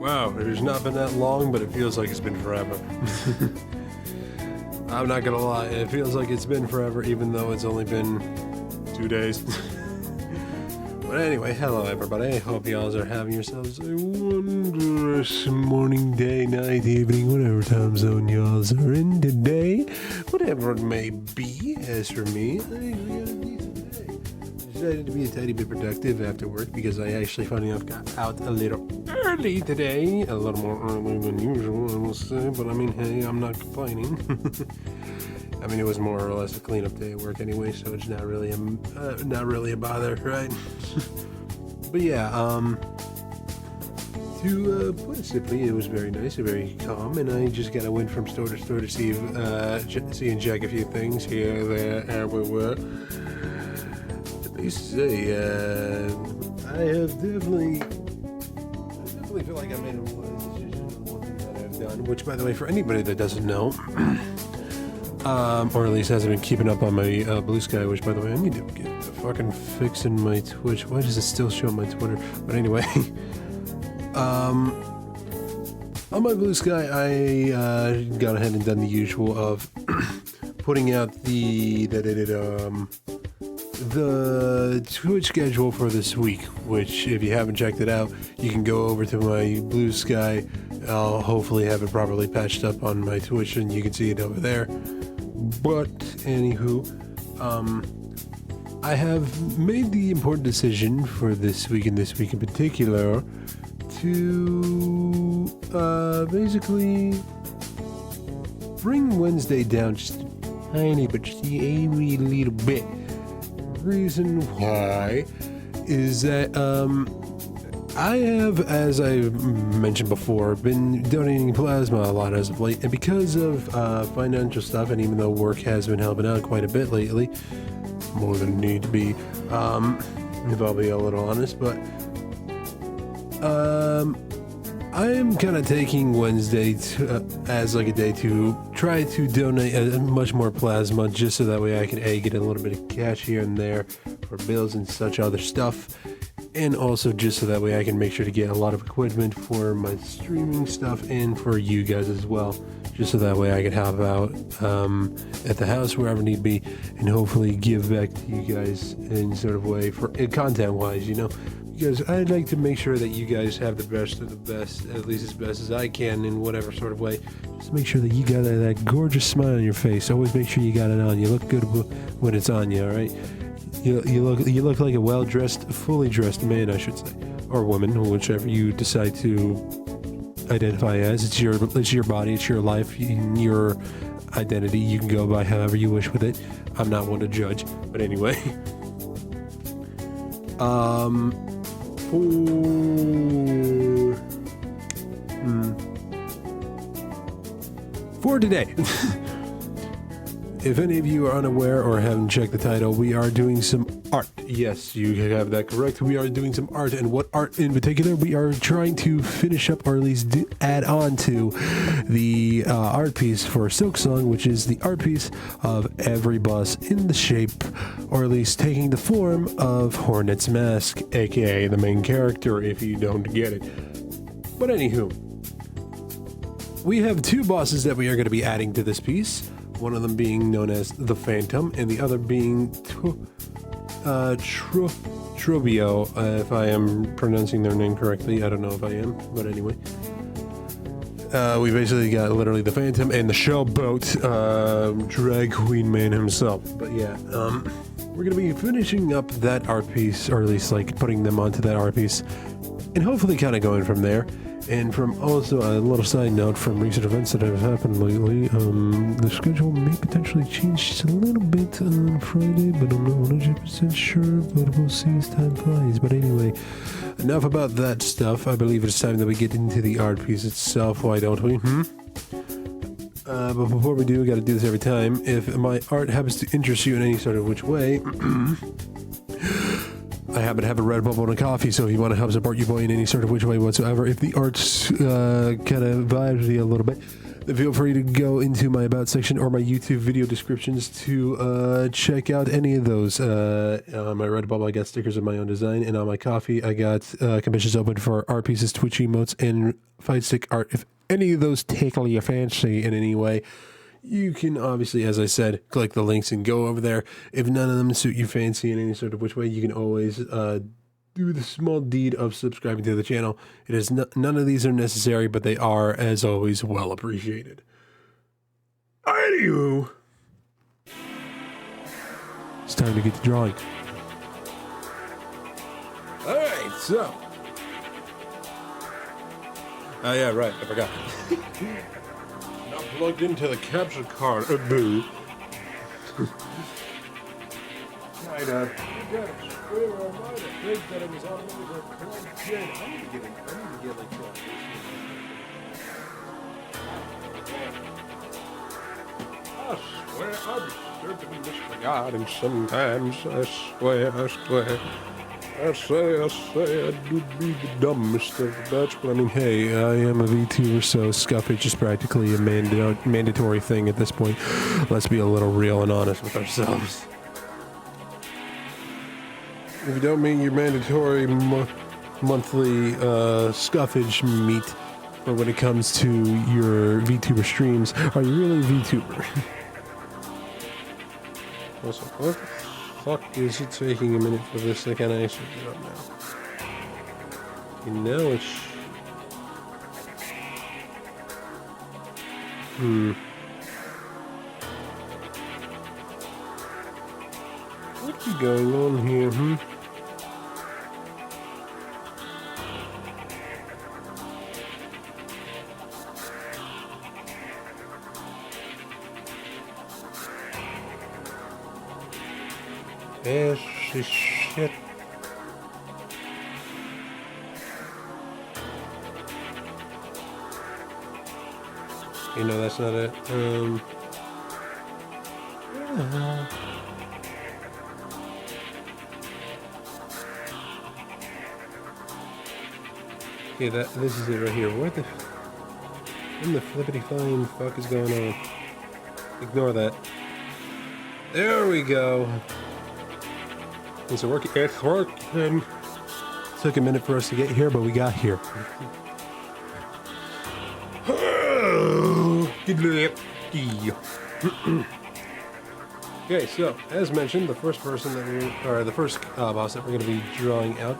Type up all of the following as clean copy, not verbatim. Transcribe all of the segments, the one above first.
Wow, it has not been that long, but it feels like it's been forever. I'm not gonna lie, it feels like it's been forever, even though it's only been 2 days. But anyway, hello everybody. I hope y'all are having yourselves a wondrous morning, day, night, evening, whatever time zone y'all are in today. Whatever it may be. As for me, I think we had a decent day. Decided to be a tiny bit productive after work because I actually, funny enough, got out a little early today. A little more early than usual, I will say. But I mean, hey, I'm not complaining. I mean, it was more or less a cleanup day at work anyway, so it's not really a bother, right? But yeah, to put it simply, it was very nice and very calm, and I just got to went from store to store to see and check a few things here, there, everywhere. At least say, I definitely feel like I made a wise decision on one thing that I've done, which, by the way, for anybody that doesn't know, or at least hasn't been keeping up on my Blue Sky, which, by the way, I need to get fucking fixing my Twitch. Why does it still show my Twitter? But anyway, on my Blue Sky, I got ahead and done the usual of putting out the Twitch schedule for this week, which, if you haven't checked it out, you can go over to my Blue Sky. I'll hopefully have it properly patched up on my Twitch, and you can see it over there. But anywho, I have made the important decision for this week in particular to basically bring Wednesday down just a tiny but just a wee little bit. Reason why is that I have, as I mentioned before, been donating plasma a lot as of late, and because of financial stuff, and even though work has been helping out quite a bit lately, more than need to be, if I'll be a little honest, but I am kind of taking Wednesday as like a day to try to donate much more plasma, just so that way I can get a little bit of cash here and there for bills and such other stuff. And also just so that way I can make sure to get a lot of equipment for my streaming stuff and for you guys as well. Just so that way I can help out at the house wherever need be, and hopefully give back to you guys in sort of way for content-wise, you know. Because I'd like to make sure that you guys have the best of the best, at least as best as I can in whatever sort of way. Just make sure that you got that gorgeous smile on your face. Always make sure you got it on. You look good when it's on you, all right? You look like a well-dressed, fully dressed man, I should say, or woman, whichever you decide to identify as. It's your body, it's your life, your identity. You can go by however you wish with it. I'm not one to judge, but anyway. For today. If any of you are unaware or haven't checked the title, we are doing some art. Yes, you have that correct. We are doing some art, and what art in particular? We are trying to finish up, or at least add on to the art piece for Silksong, which is the art piece of every boss in the shape, or at least taking the form of Hornet's Mask, aka the main character, if you don't get it. But anywho, we have two bosses that we are going to be adding to this piece. One of them being known as the Phantom, and the other being Trobio, if I am pronouncing their name correctly. I don't know if I am, but anyway. We basically got literally the Phantom and the Showboat, drag queen man himself. But yeah, we're going to be finishing up that art piece, or at least like putting them onto that art piece, and hopefully kind of going from there. And from also a little side note from recent events that have happened lately, the schedule may potentially change just a little bit on Friday, but I'm not 100% sure, but we'll see as time flies. But anyway, enough about that stuff. I believe it's time that we get into the art piece itself, why don't we? But before we do, we gotta do this every time. If my art happens to interest you in any sort of which way, I happen to have a Redbubble and a coffee, so if you want to help support your boy in any sort of which way whatsoever, if the art's kind of vibes you a little bit, feel free to go into my About section or my YouTube video descriptions to check out any of those. On my Redbubble, I got stickers of my own design, and on my Coffee, I got commissions open for art pieces, Twitch emotes, and fight stick art. If any of those tickle your fancy in any way, you can obviously, as I said, click the links and go over there. If none of them suit your fancy in any sort of which way, you can always do the small deed of subscribing to the channel. It is none of these are necessary, but they are, as always, well appreciated. Anywho, it's time to get to drawing. All right, so. Oh yeah, right. I forgot. Not plugged into the capture card. Boo. Kind of. I think that it was automatically plugged in. I need to get like that. I swear, I'm disturbing misforgotten sometimes. I swear. I say, I do be the dumbest of the batch, but I mean, hey, I am a VTuber, so scuffage is practically a mandatory thing at this point. Let's be a little real and honest with ourselves. If you don't meet your mandatory monthly scuffage meet for when it comes to your VTuber streams, are you really a VTuber? Also, what the fuck is it taking a minute for this? I can't actually get up now. You know it's... What's going on here, Yes, this shit. You know, that's not it. Okay, this is it right here. What the flippity flying fuck is going on? Ignore that. There we go. It's working. It's working. Took a minute for us to get here, but we got here. Okay, so as mentioned, the first person that the first boss that we're going to be drawing out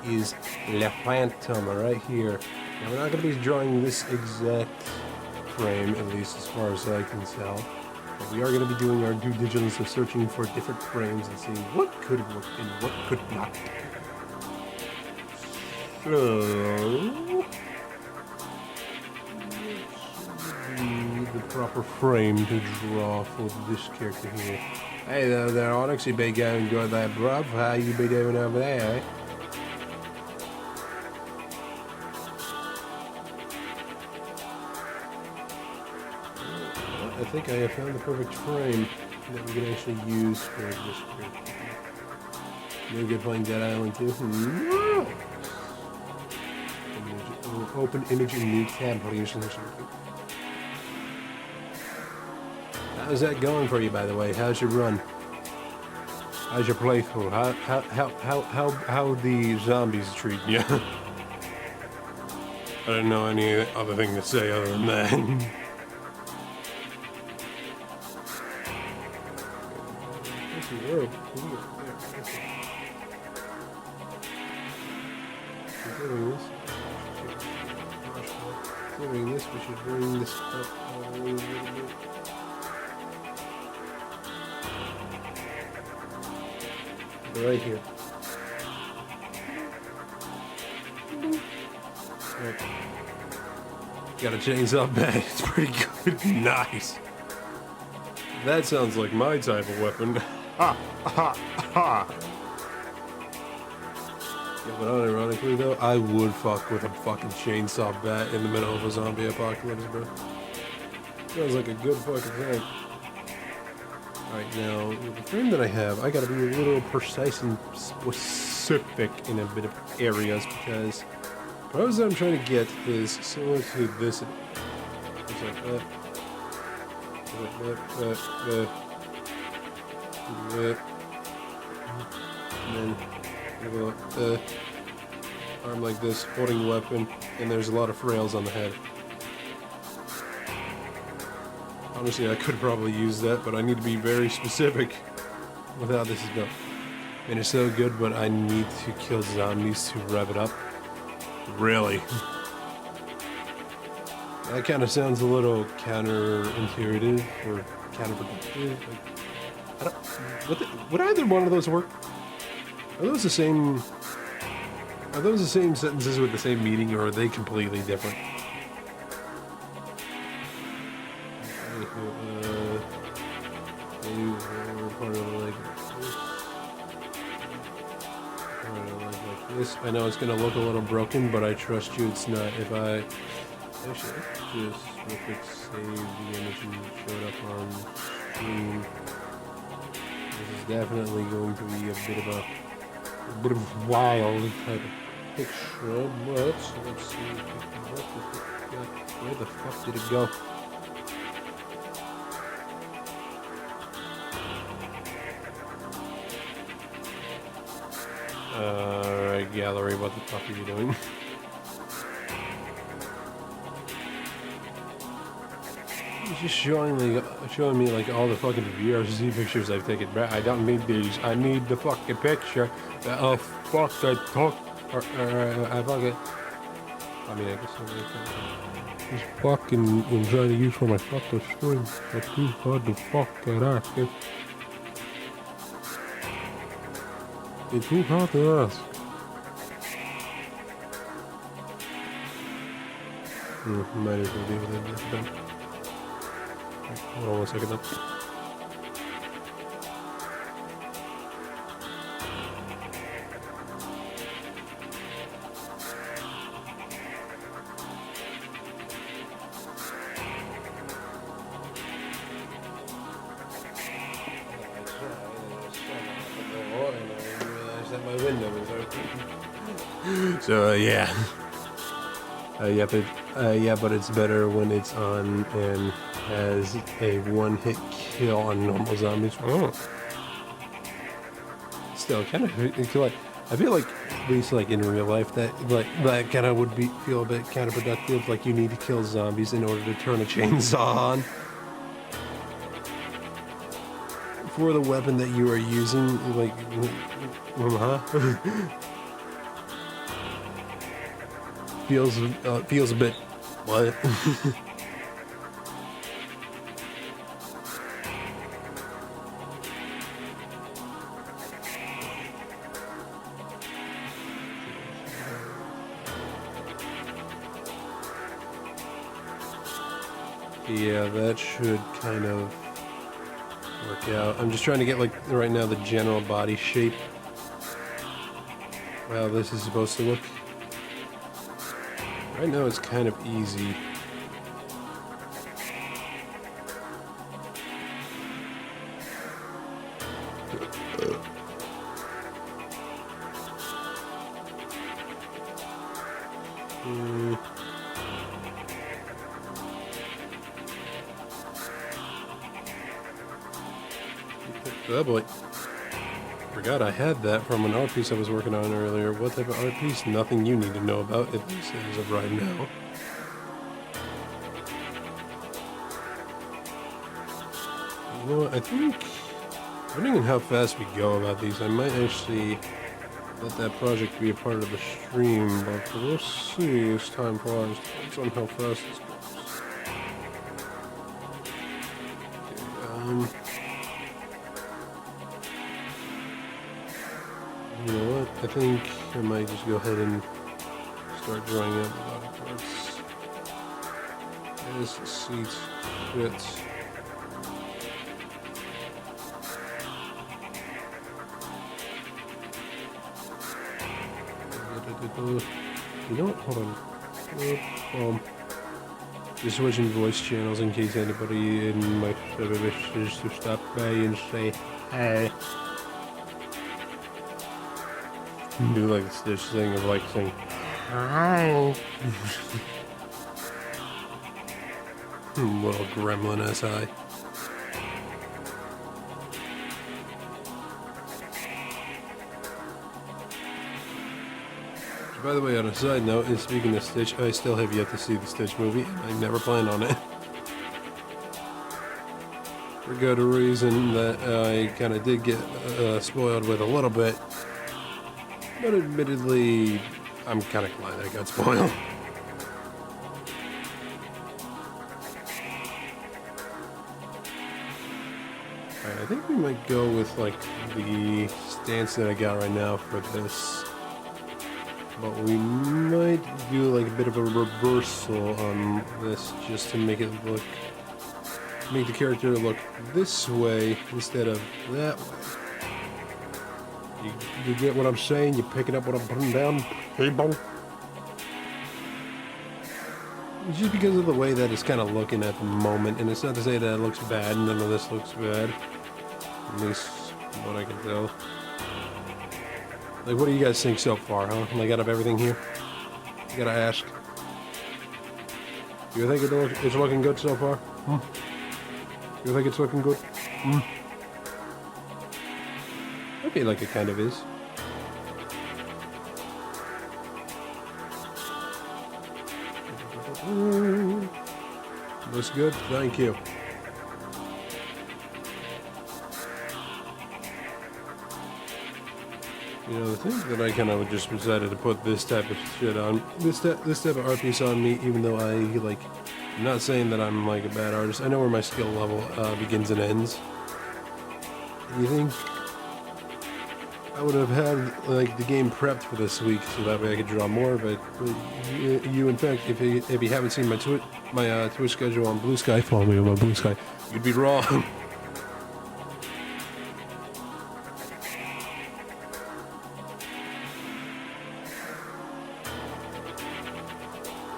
is Le Phantom right here. Now we're not going to be drawing this exact frame, at least as far as I can tell. But we are going to be doing our due diligence of searching for different frames and seeing what could work and what could not. So, the proper frame to draw for this character here. Hey there, Onyx, you be going good there, bruv. How you be doing over there, eh? I think I have found the perfect frame that we can actually use for this character. No good playing Dead Island 2. No! Open image in new tab, please. How's that going for you, by the way? How's your run? How's your playthrough? How the zombies treat you? I don't know any other thing to say other than that. Considering this, we should bring this up a little bit. Right here. Right. Got a chainsaw bat. It's pretty good. Nice. That sounds like my type of weapon. Ha ha ha. Yeah, but unironically though, I would fuck with a fucking chainsaw bat in the middle of a zombie apocalypse, bro. Sounds like a good fucking thing. Alright, now, the frame that I have, I gotta be a little precise and specific in a bit of areas because the pose that I'm trying to get is similar to this. Just like that. And then arm like this, holding the weapon, and there's a lot of frails on the head. Honestly, I could probably use that, but I need to be very specific with how this is done. And it's so good, but I need to kill zombies to rev it up. Really? That kind of sounds a little counterintuitive or counterproductive. Would either one of those work? Are those the same? Are those the same sentences with the same meaning, or are they completely different? This, I know it's gonna look a little broken, but I trust you. It's not. If I actually just real quick save the image and show it up on screen. This is definitely going to be a bit of wild type of picture, but let's see where the fuck did it go? Alright, gallery, what the fuck are you doing? It's just showing me like all the fucking VRC pictures I've taken. I don't need these. I need the fucking picture. Oh fuck! I talk. I fuck it. I mean, I guess I'm just fucking I'm trying to use for my fucking stream. That's too hard to fuck that ass. It's too hard to ask. Might as well deal with it this time. Hold on 1 second though. My window is open. So yeah. But it's better when it's on and has a one-hit kill on normal zombies. Oh. Still, kind of feel like I feel like at least like in real life that kind of would feel a bit counterproductive. Like you need to kill zombies in order to turn a chainsaw on. For the weapon that you are using, like, feels a bit what? Yeah, that should kind of work out. I'm just trying to get like right now the general body shape. Wow, this is supposed to look. Right now it's kind of easy. Oh boy. Forgot I had that from an art piece I was working on earlier. What type of art piece? Nothing you need to know about, at least as of right now. You know what, I think, depending on how fast we go about these, I might actually let that project be a part of the stream, but we'll see as time flies. Depends on how fast this goes. Okay, you know what? I think I might just go ahead and start drawing out the body parts. As the seat fits. You know what? Hold on. Just switching voice channels in case anybody in my server wishes to stop by and say hi. Do like this thing of like saying hi. Little gremlin SI. By the way, on a side note, and speaking of Stitch, I still have yet to see the Stitch movie, and I never plan on it. For good reason that I kind of did get spoiled with a little bit. But admittedly, I'm kind of glad I got spoiled. Alright, I think we might go with like the stance that I got right now for this. But we might do like a bit of a reversal on this just to make it look, make the character look this way instead of that way. You get what I'm saying? You picking up what I'm putting down? Hey, bong. Just because of the way that it's kind of looking at the moment, and it's not to say that it looks bad, none of this looks bad. At least from what I can tell. Like, what do you guys think so far, huh? Like, out of everything here? I gotta ask. You think it's looking good so far? You think it's looking good? I feel like it kind of is. Looks good, thank you. You know, the thing that I kind of just decided to put this type of shit on, this type of art piece on me, even though I, like, I'm not saying that I'm, like, a bad artist. I know where my skill level begins and ends. You think I would have had, like, the game prepped for this week so that way I could draw more, but you in fact, if you haven't seen my Twitch schedule on Blue Sky, follow me on my Blue Sky, you'd be wrong.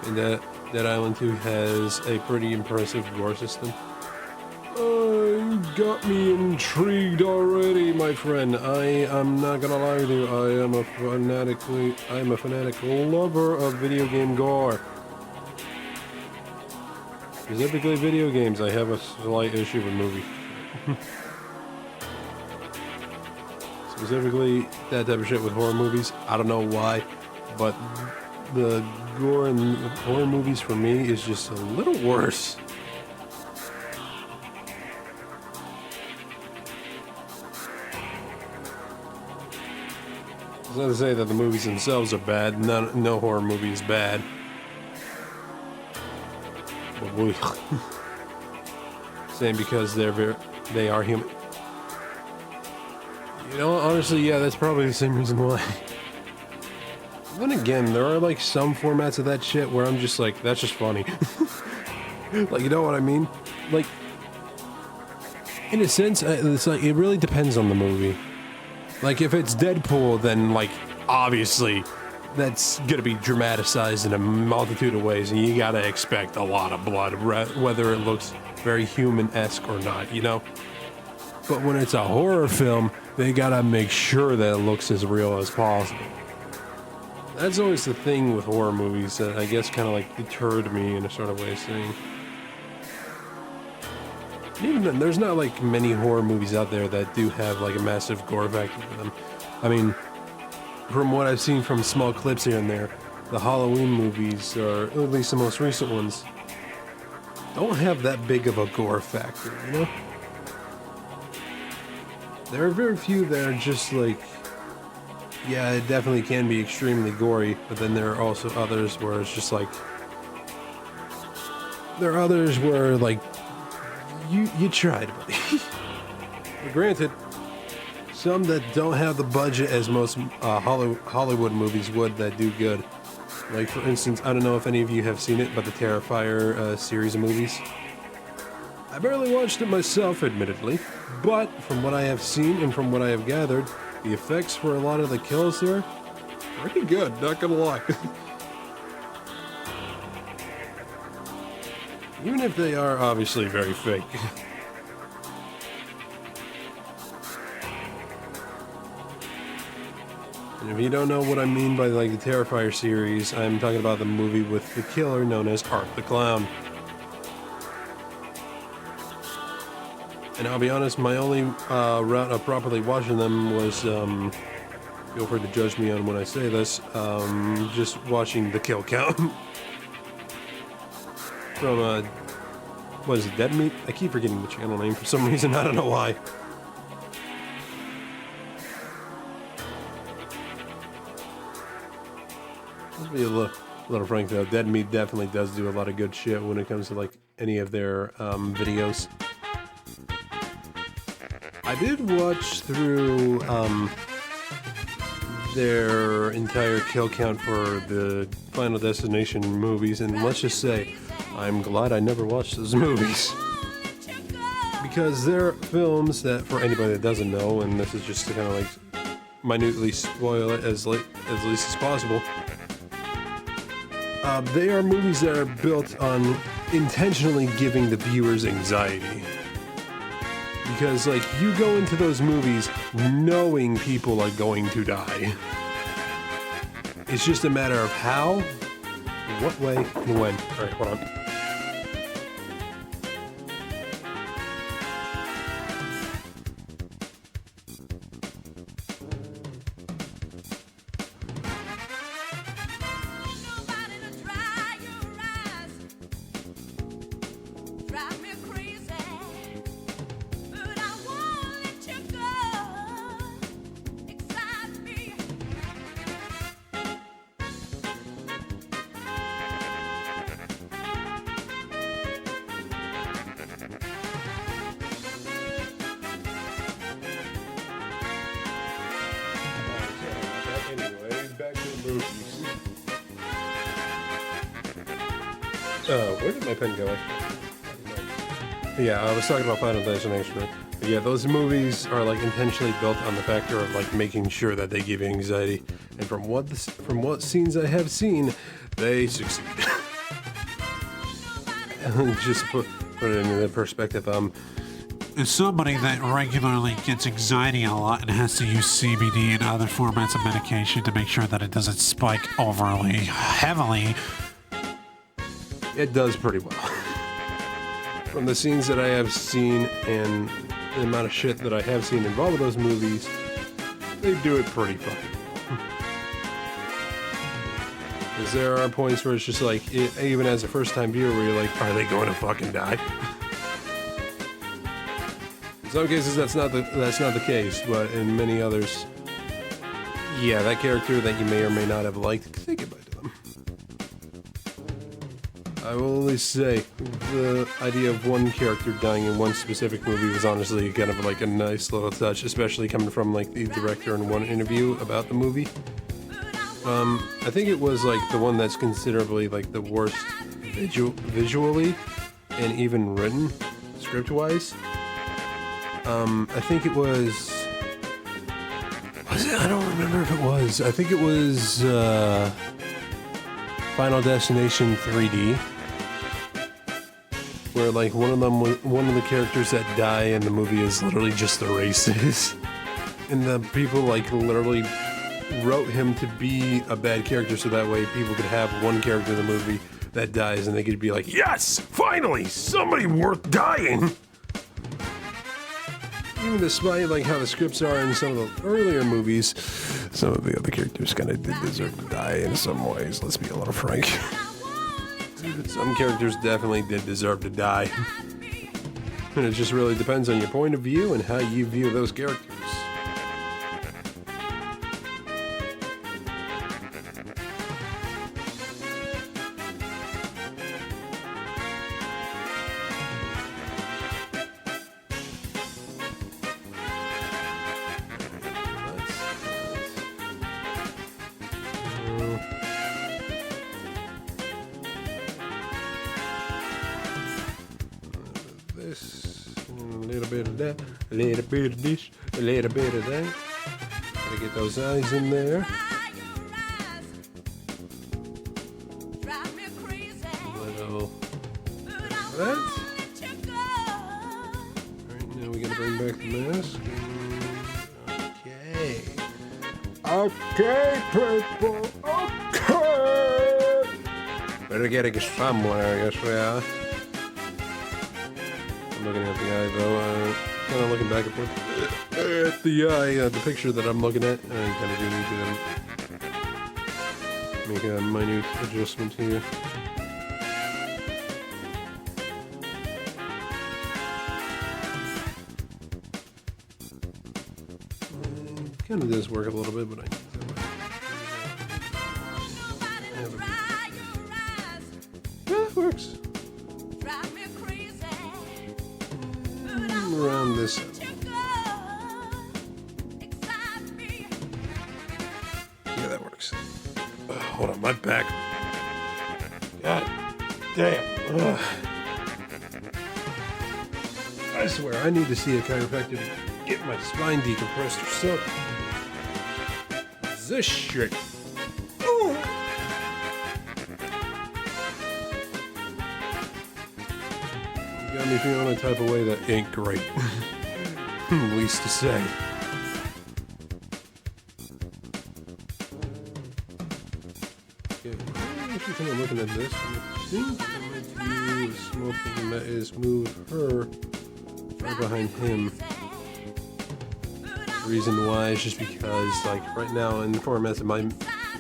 And Dead Island 2 has a pretty impressive gore system. You got me intrigued already, my friend. I'm not gonna lie with you. I am a fanatical lover of video game gore. Specifically video games. I have a slight issue with movies. Specifically that type of shit with horror movies. I don't know why, but the gore in horror movies for me is just a little worse. It's not to say that the movies themselves are bad. No horror movie is bad. But same because they are human. You know, honestly, yeah, that's probably the same reason why. Then again, there are like some formats of that shit where I'm just like, that's just funny. Like, you know what I mean? Like, in a sense, it's like, it really depends on the movie. Like, if it's Deadpool, then, like, obviously, that's gonna be dramatized in a multitude of ways, and you gotta expect a lot of blood, whether it looks very human-esque or not, you know? But when it's a horror film, they gotta make sure that it looks as real as possible. That's always the thing with horror movies that I guess kind of, like, deterred me in a sort of way of saying. Even then, there's not like many horror movies out there that do have like a massive gore factor to them. I mean, from what I've seen from small clips here and there, the Halloween movies, or at least the most recent ones, don't have that big of a gore factor, you know? There are very few that are just like, yeah, it definitely can be extremely gory, but then there are also others where it's just like, there are others where like, you tried, buddy. But granted, some that don't have the budget as most Hollywood movies would that do good. Like, for instance, I don't know if any of you have seen it, but the Terrifier series of movies. I barely watched it myself, admittedly, but from what I have seen and from what I have gathered, the effects for a lot of the kills there, pretty good, not gonna lie. Even if they are obviously very fake. And if you don't know what I mean by like the Terrifier series, I'm talking about the movie with the killer known as Art the Clown. And I'll be honest, my only route of properly watching them was, feel free to judge me on when I say this, just watching the kill count. From, what is it, Dead Meat? I keep forgetting the channel name for some reason, I don't know why. Let's be a little frank though, Dead Meat definitely does do a lot of good shit when it comes to like any of their videos. I did watch through their entire kill count for the Final Destination movies, and let's just say, I'm glad I never watched those movies. Because they're films that, for anybody that doesn't know, and this is just to kind of like minutely spoil it as least as possible, they are movies that are built on intentionally giving the viewers anxiety. Because, like, you go into those movies knowing people are going to die. It's just a matter of how, what way, and when. Alright, hold on. Where did my pen go? Yeah, I was talking about Final Destination. But yeah, those movies are like intentionally built on the factor of like making sure that they give you anxiety. And from what scenes I have seen, they succeed. Just put it into the perspective. As somebody that regularly gets anxiety a lot and has to use CBD and other formats of medication to make sure that it doesn't spike overly heavily, it does pretty well. From the scenes that I have seen and the amount of shit that I have seen involved with those movies, they do it pretty fucking well. Because there are points where it's just like, even as a first-time viewer, where you're like, are they going to fucking die? In some cases, that's not the case, but in many others, yeah, that character that you may or may not have liked, say goodbye to them. I will only say, the idea of one character dying in one specific movie was honestly kind of like a nice little touch, especially coming from like the director in one interview about the movie. I think it was like the one that's considerably like the worst visually and even written, script-wise. I think it was it? I don't remember if it was. I think it was Final Destination 3D. Where like one of the characters that die in the movie is literally just the racist, and the people like literally wrote him to be a bad character so that way people could have one character in the movie that dies and they could be like, yes, finally, somebody worth dying. Even despite like how the scripts are in some of the earlier movies, some of the other characters kind of did deserve to die in some ways. Let's be a little frank. Some characters definitely did deserve to die. And it just really depends on your point of view and how you view those characters. A little bit of that, a little bit of this, a little bit of that. Gotta get those eyes in there. A little that. Alright, now we gotta bring back the mask. Okay. Okay, people. Okay. Better get it somewhere, I guess we are. I'm looking at the eye though. Kind of looking back and forth at the eye, the picture that I'm looking at. I kind of do need to make a minute adjustment here. Kind of does work a little bit, but I yeah, it works. Around this. Yeah, that works. Hold on, my back. God damn. Ugh. I swear, I need to see a chiropractor to get my spine decompressed or something. This shit. Ooh. Got me feeling a type of way that ain't great. Least to say. Okay, I'm actually kind of looking at this. I think I might do a small thing that is move her right behind him. The reason why is just because, like, right now in the formats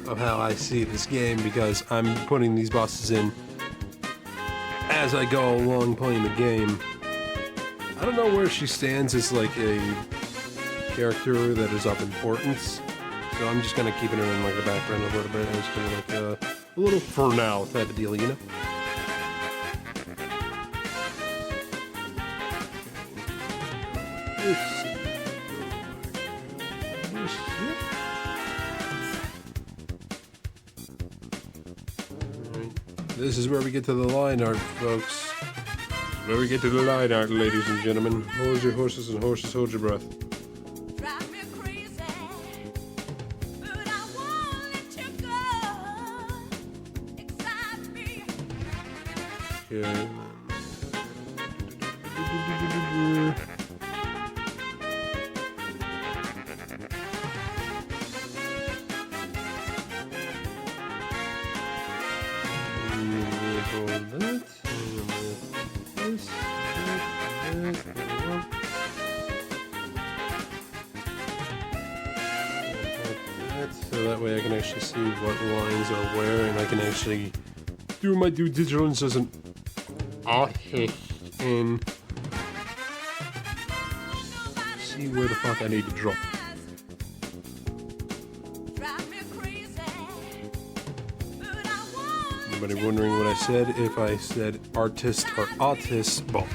of how I see this game, because I'm putting these bosses in as I go along playing the game. I don't know where she stands as like a character that is of importance, so I'm just kind of keeping her in like the background a little bit as kind of like a little for now type of deal, you know? This is where we get to the line art, folks. Where we get to the line art, ladies and gentlemen. Hold your horses and horses, hold your breath. Okay. So that way I can actually see what lines are where, and I can actually do my due diligence as an artist and see where the fuck I need to drop. Anybody wondering what I said? If I said artist or autist, both.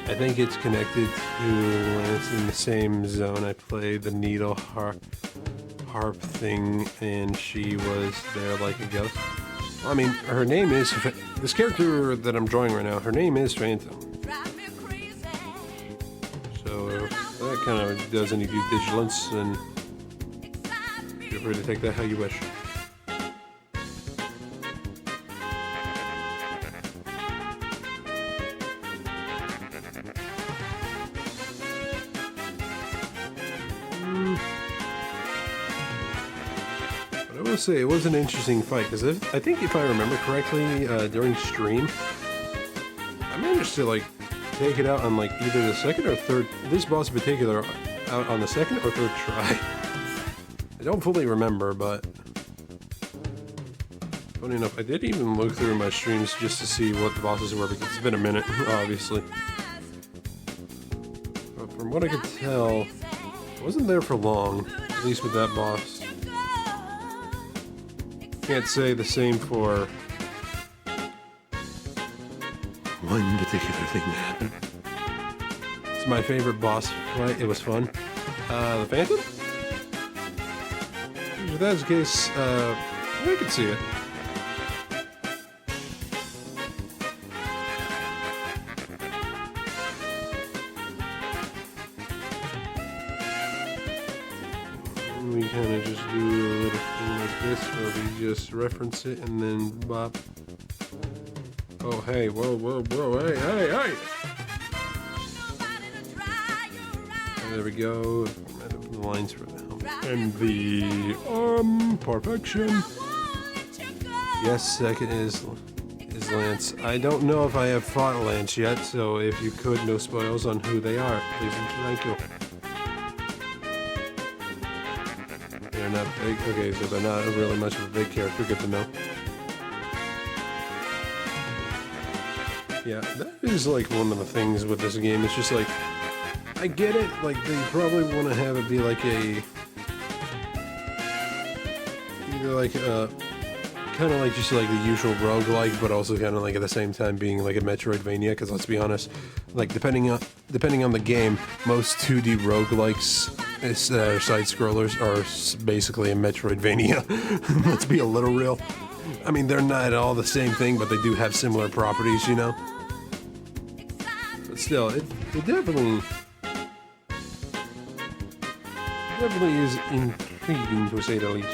I think it's connected to when it's in the same zone. I played the needle harp thing, and she was there like a ghost. I mean, her name is this character that I'm drawing right now. Her name is Phantom. So that kind of does any due diligence, and feel free to take that how you wish. I will say it was an interesting fight, because I think if I remember correctly, during stream, I managed to like take it out on like either the second or third, this boss in particular, out on the second or third try. I don't fully remember, but funny enough, I did even look through my streams just to see what the bosses were, because it's been a minute, obviously. But from what I could tell, I wasn't there for long, at least with that boss. Can't say the same for one particular thing that happened. It's my favorite boss fight. It was fun. The Phantom? If that's the case, I could see it. kind of just do a little thing like this where we just reference it and then bop. Oh, hey, whoa, hey, hey! And there we go. The lines for them. And the perfection. Yes, second is Lance. I don't know if I have fought Lance yet, so if you could, no spoils on who they are, please and thank you. They're not big. Okay, so they're not really much of a big character. Good to know. Yeah, that is like one of the things with this game. It's just like, I get it. Like, they probably want to have it be like a, either like a, kind of like just like the usual roguelike, but also kind of like at the same time being like a Metroidvania. Because let's be honest, like depending on the game, most 2D roguelikes, side scrollers, are basically a Metroidvania. Let's be a little real. I mean, they're not all the same thing, but they do have similar properties, you know. But still, it definitely is intriguing to say the least.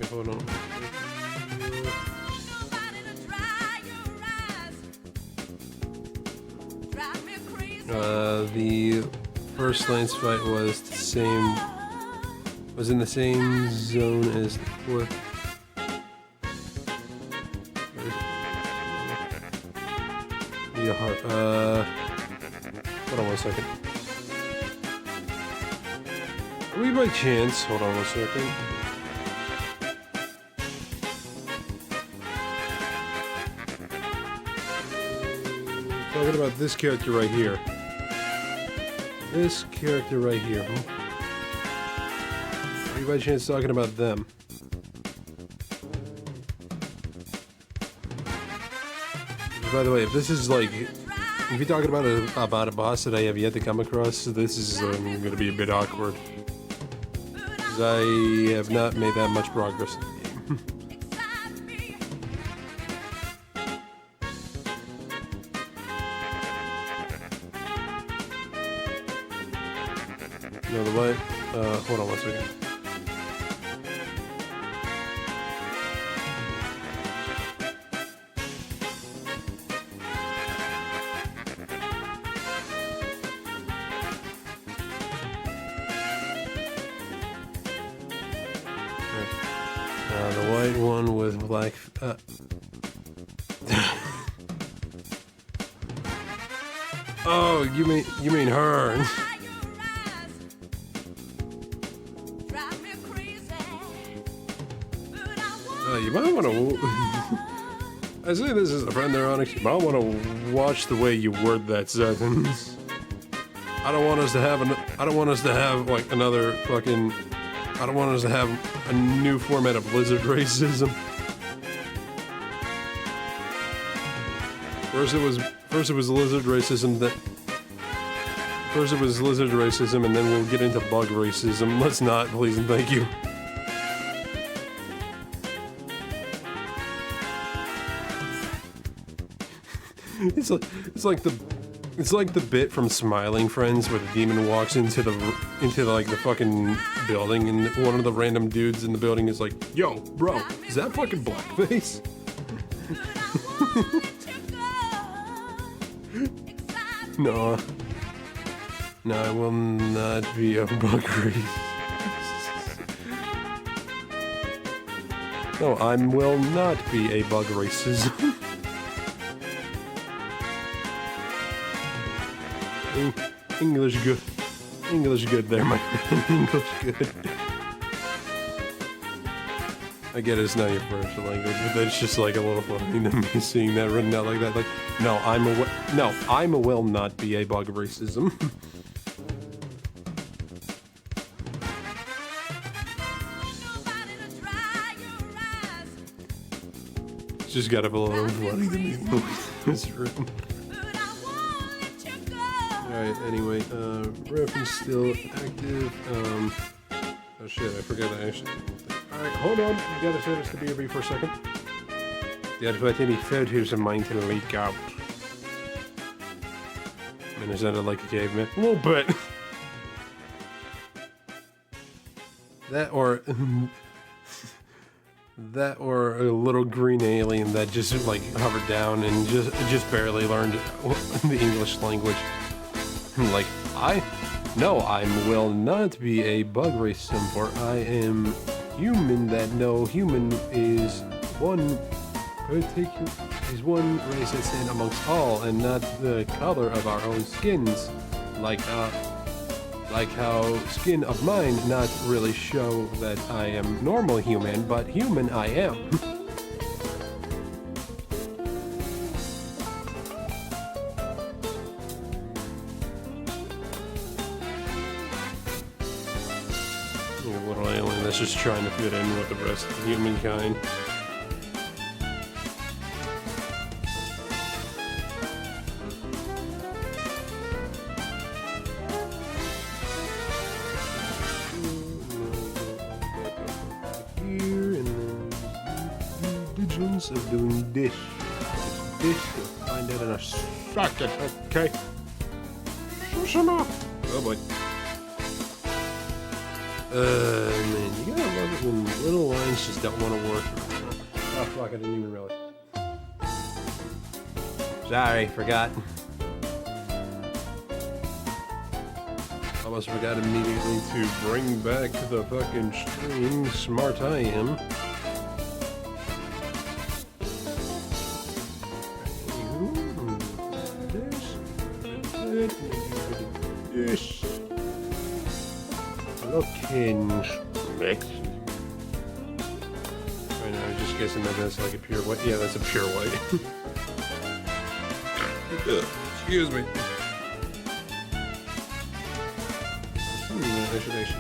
Hold on. The first Lance fight was in the same zone as the fourth. Yeah, hold on 1 second. Are we by chance? Hold on 1 second. Talking about this character right here. This character right here. Are you by chance talking about them? By the way, if this is like, if you're talking about a boss that I have yet to come across, this is going to be a bit awkward. Because I have not made that much progress in the game. No, the light. Hold on 1 second. The white one with black. Oh, you mean her? You might want to. I say this as a friend there, Onyx. You might want to watch the way you word that sentence. I don't want us to have like another fucking. I don't want us to have a new format of lizard racism. First it was lizard racism. First it was lizard racism, and then we'll get into bug racism. Let's not, please and thank you. It's like the bit from Smiling Friends where the demon walks into the fucking building, and one of the random dudes in the building is like, "Yo, bro, is that fucking blackface?" No, I will not be a bug race. No, I will not be a bug racism. English good there, my friend. English good. I get it's not your first language, but that's just like a little funny to me seeing that written out like that. Like, no, I will not be a bug racism. just got a little funny to me in this room. Alright, anyway, reference still active. Oh shit, I forgot to actually. Alright, hold on. You gotta set this to BRB for a second. Don't let any photos of mine to leak out. I mean, I sounded like a caveman. A little bit. That or a little green alien that just like hovered down and just barely learned the English language. Like, I will not be a bug race sim, for I am human that no human is one race that's in amongst all, and not the color of our own skins. Like how skin of mine not really show that I am normal human, but human I am. A little alien that's just trying to fit in with the rest of humankind. Of doing this. This to find out in a second, okay? Oh boy. Man, you gotta love it when little lines just don't want to work. Oh fuck, I didn't even realize. Sorry, forgot. Almost forgot immediately to bring back the fucking stream. Smart I am. This looking mix. Right now, I'm just guessing that that's like a pure white. Yeah, that's a pure white. Excuse me. I should.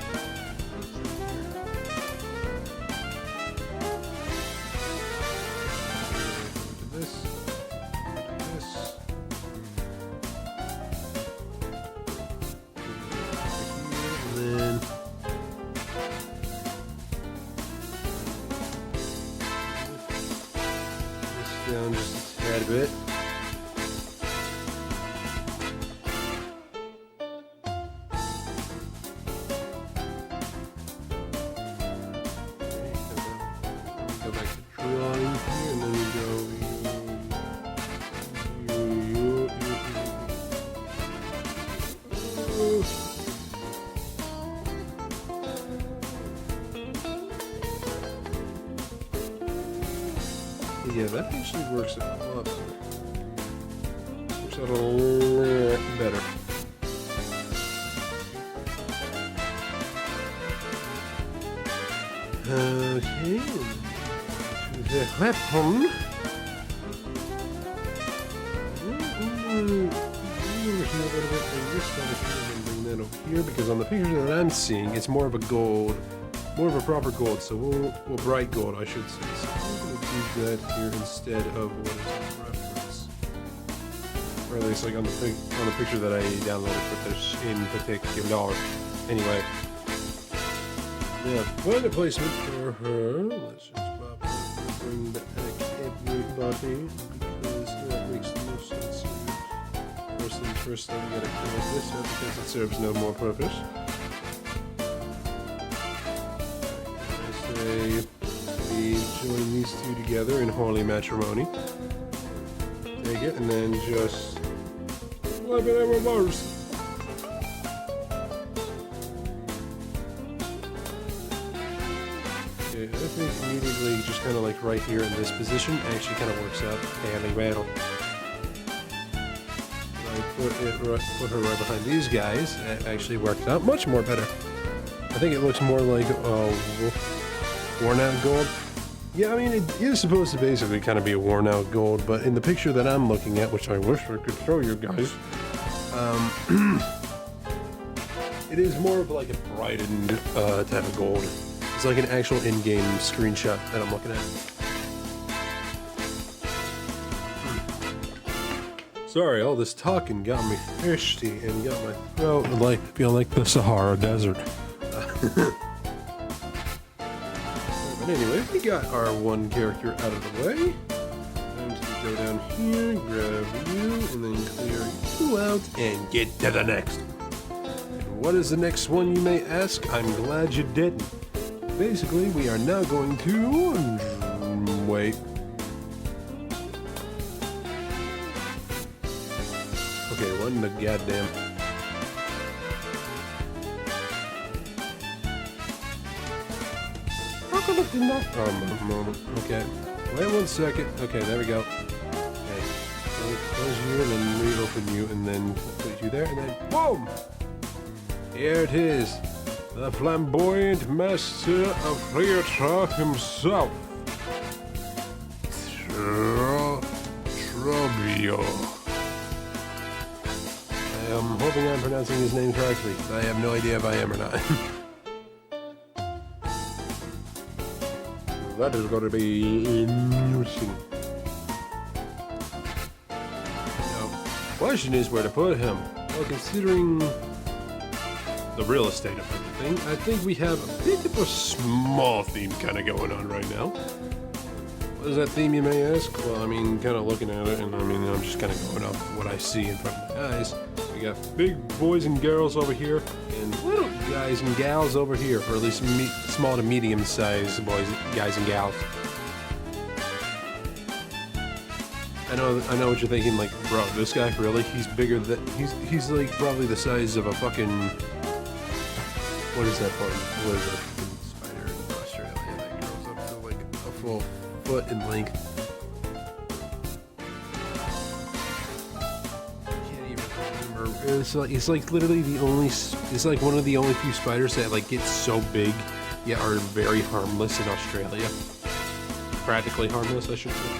Down just a tad bit. Go back to drawing here, and then we go. Yeah, that actually works a lot better. Works out a lot better. Okay. The weapon. Bring that over here, because on the picture that I'm seeing, it's more of a gold, more of a proper gold. So we'll bright gold, I should say. So do that here instead of what is the reference, or at least like on the picture that I downloaded for this in particular. Anyway, yeah, find a placement for her. Let's just bring back everybody, because that makes the most sense. First things first, then we gotta clear this up because it serves no more purpose. I say we join these two together in holy matrimony. Take it, and then just flip it in reverse. Okay, I think immediately just kind of like right here in this position actually kind of works out fairly well. Put her right behind these guys. It actually worked out much more better. I think it looks more like worn out gold. Yeah, I mean, it is supposed to basically kind of be a worn out gold, but in the picture that I'm looking at, which I wish I could show you guys, it is more of like a brightened type of gold. It's like an actual in-game screenshot that I'm looking at. Sorry, all this talking got me thirsty and got my throat like feeling like the Sahara Desert. But anyway, we got our one character out of the way. Time to go down here, grab you, and then clear you out and get to the next. And what is the next one, you may ask? I'm glad you didn't. Basically, we are now going to... wait. Okay, what in the goddamn... How come it did not... Oh, moment. Okay. Wait 1 second. Okay, there we go. Okay. So close you and then reopen you and then put you there and then boom! Here it is. The flamboyant master of theater himself. Trobio. I am hoping I'm pronouncing his name correctly. I have no idea if I am or not. That is going to be interesting. Now, question is where to put him. Well, considering the real estate of everything, I think we have a bit of a small theme kind of going on right now. What is that theme, you may ask? Well, I mean, kind of looking at it, and I mean, I'm just kind of going off what I see in front of my eyes. We got big boys and girls over here, and little guys and gals over here, or at least small to medium-sized boys, guys and gals. I know what you're thinking. Like, bro, this guy really? He's bigger than he's like probably the size of a fucking. What is that part? What is that spider in Australia that grows up to like a full foot in length? I can't even remember. It's like literally the only. It's like one of the only few spiders that like get so big, yet are very harmless in Australia. Practically harmless, I should say.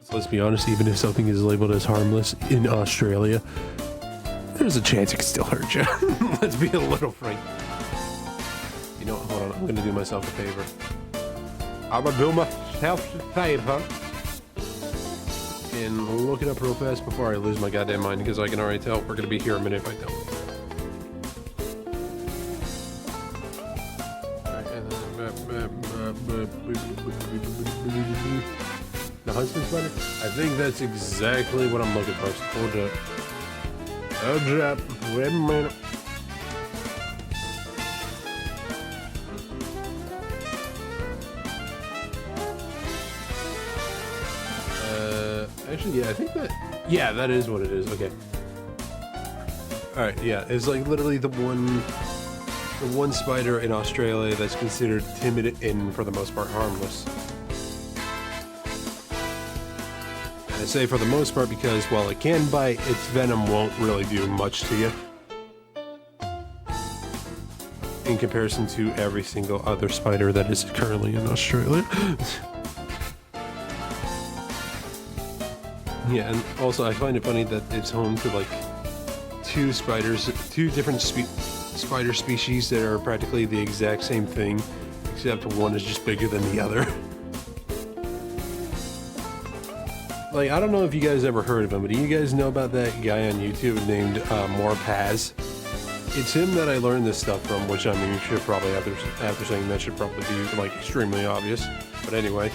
So let's be honest. Even if something is labeled as harmless in Australia, there's a chance it could still hurt you. Let's be a little frank. You know what? Hold on. I'm going to do myself a favor. I'm going to do myself a favor. And look it up real fast before I lose my goddamn mind, because I can already tell we're going to be here a minute if I don't. The huntsman spider? I think that's exactly what I'm looking for. So hold up. Hold up. Wait a minute. Actually, yeah, I think that... Yeah, that is what it is. Okay. Alright, yeah. It's like literally the one spider in Australia that's considered timid and, for the most part, harmless. I say for the most part because while it can bite, its venom won't really do much to you in comparison to every single other spider that is currently in Australia. Yeah, and also I find it funny that it's home to like two different spider species that are practically the exact same thing, except one is just bigger than the other. Like, I don't know if you guys ever heard of him, but do you guys know about that guy on YouTube named Morpaz? It's him that I learned this stuff from, which I mean, you should probably, after saying that, should probably be, like, extremely obvious. But anyway.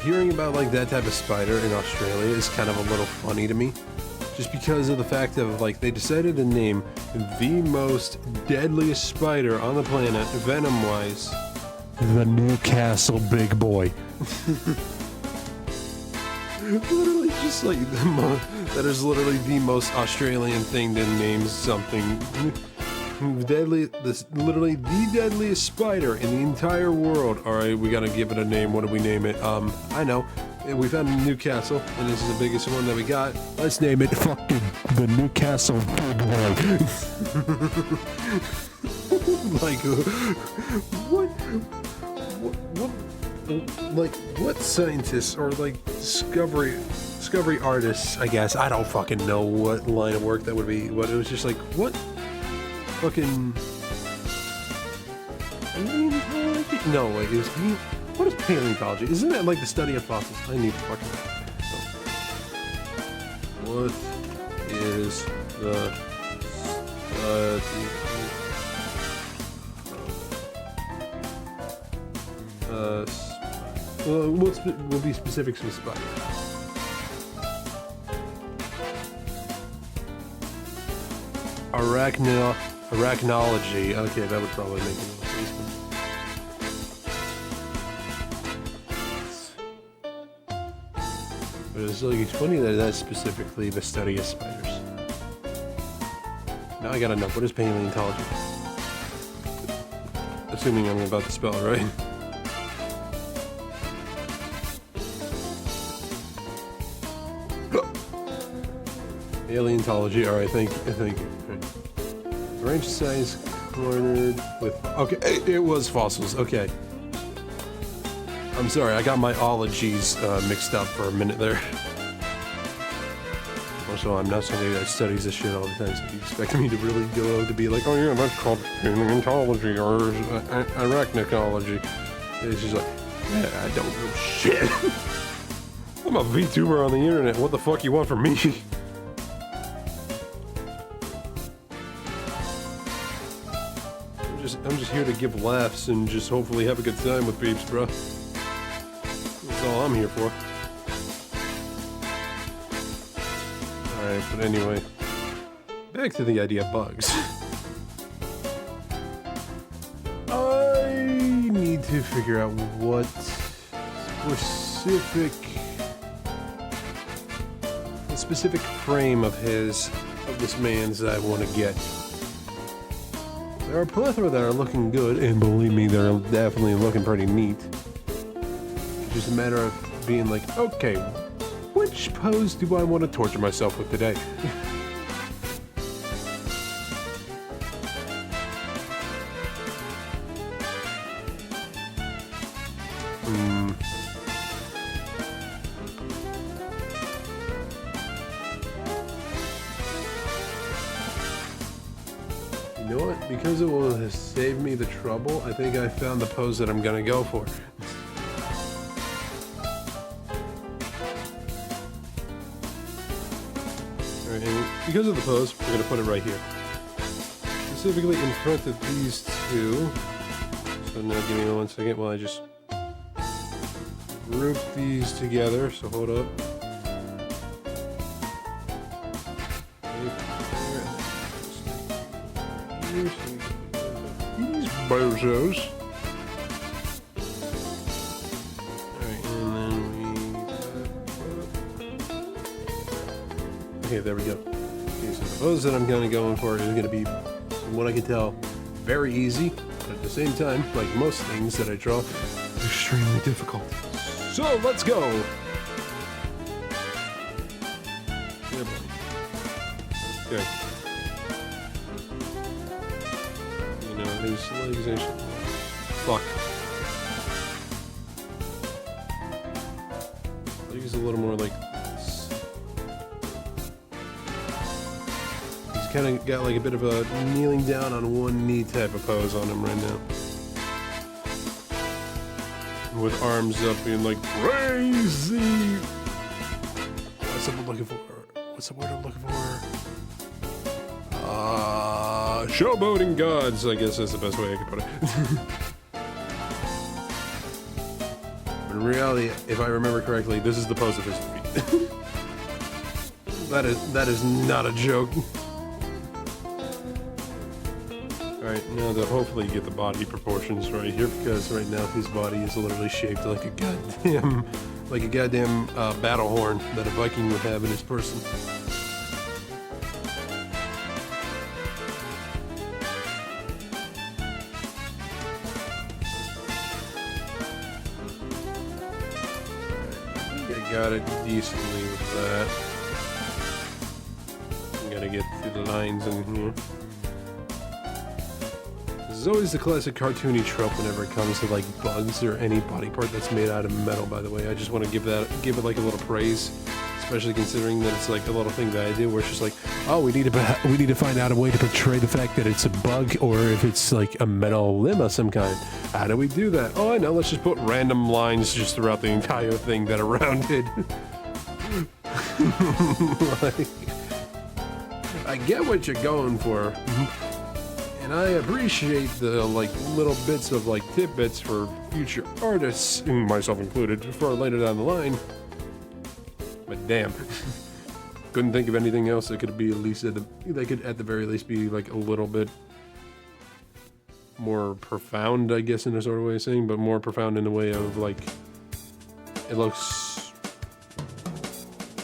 Hearing about, like, that type of spider in Australia is kind of a little funny to me. Just because of the fact of, like, they decided to name the most deadliest spider on the planet, venom-wise, the Newcastle Big Boy. Literally, just like that is literally the most Australian thing to name something. Literally the deadliest spider in the entire world. All right, we gotta give it a name. What do we name it? I know. We found in Newcastle, and this is the biggest one that we got. Let's name it fucking the Newcastle Big Boy. Like, what scientists or like discovery artists, I guess, I don't fucking know what line of work that would be, but it was just like, what fucking, no, like, What is paleontology? Isn't that like the study of fossils? I need to fucking know. What is the study we'll be specifics with spiders. Arachnology. Okay, that would probably make it a little easier. But it's like it's funny that that's specifically the study of spiders. Now I gotta know, what is paleontology? Assuming I'm about to spell it right. Paleontology. All right, thank you. Range size cornered with. Okay, it was fossils. Okay. I'm sorry, I got my ologies mixed up for a minute there. Also, I'm not somebody that studies this shit all the time, so you expect me to really go to be like, oh yeah, that's called paleontology or arachnology. It's just like, yeah, I don't know shit. I'm a VTuber on the internet. What the fuck you want from me? I'm just here to give laughs and just hopefully have a good time with peeps, bro. That's all I'm here for. Alright, but anyway. Back to the idea of bugs. I need to figure out what specific frame of this man's that I want to get. There are a plethora that are looking good, and believe me, they're definitely looking pretty neat. It's just a matter of being like, okay, which pose do I want to torture myself with today? You know what? Because it will save me the trouble, I think I found the pose that I'm gonna go for. Alright, and because of the pose, we're gonna put it right here. Specifically in front of these two. So now give me 1 second while I just group these together, so hold up. These bozos. Alright, and then okay, there we go. Okay, so the pose that I'm kind of going for is going to be, from what I can tell, very easy, but at the same time, like most things that I draw, extremely difficult. So, let's go! Yeah, boy. Okay. His legs actually. Fuck. Legs a little more like this. He's kind of got like a bit of a kneeling down on one knee type of pose on him right now. With arms up being like crazy. What's the word I'm looking for? Showboating gods, I guess that's the best way I could put it. But in reality, if I remember correctly, this is the pose of his feet. That is not a joke. Alright, now to hopefully get the body proportions right here, because right now his body is literally shaped like a goddamn battle horn that a Viking would have in his person. Got it decently with that. Gotta get through the lines in here. This is always the classic cartoony trope whenever it comes to like bugs or any body part that's made out of metal, by the way. I just want to give it like a little praise. especially considering that it's like a little thing that I do where it's just like, oh, we need to find out a way to portray the fact that it's a bug or if it's like a metal limb of some kind. How do we do that? Oh, I know. Let's just put random lines just throughout the entire thing that are rounded. Like, I get what you're going for. And I appreciate the like little bits of like tidbits for future artists, myself included, for later down the line. But damn, couldn't think of anything else that could be at least they could at the very least be like a little bit more profound, I guess, in a sort of way of saying, but more profound in the way of like it looks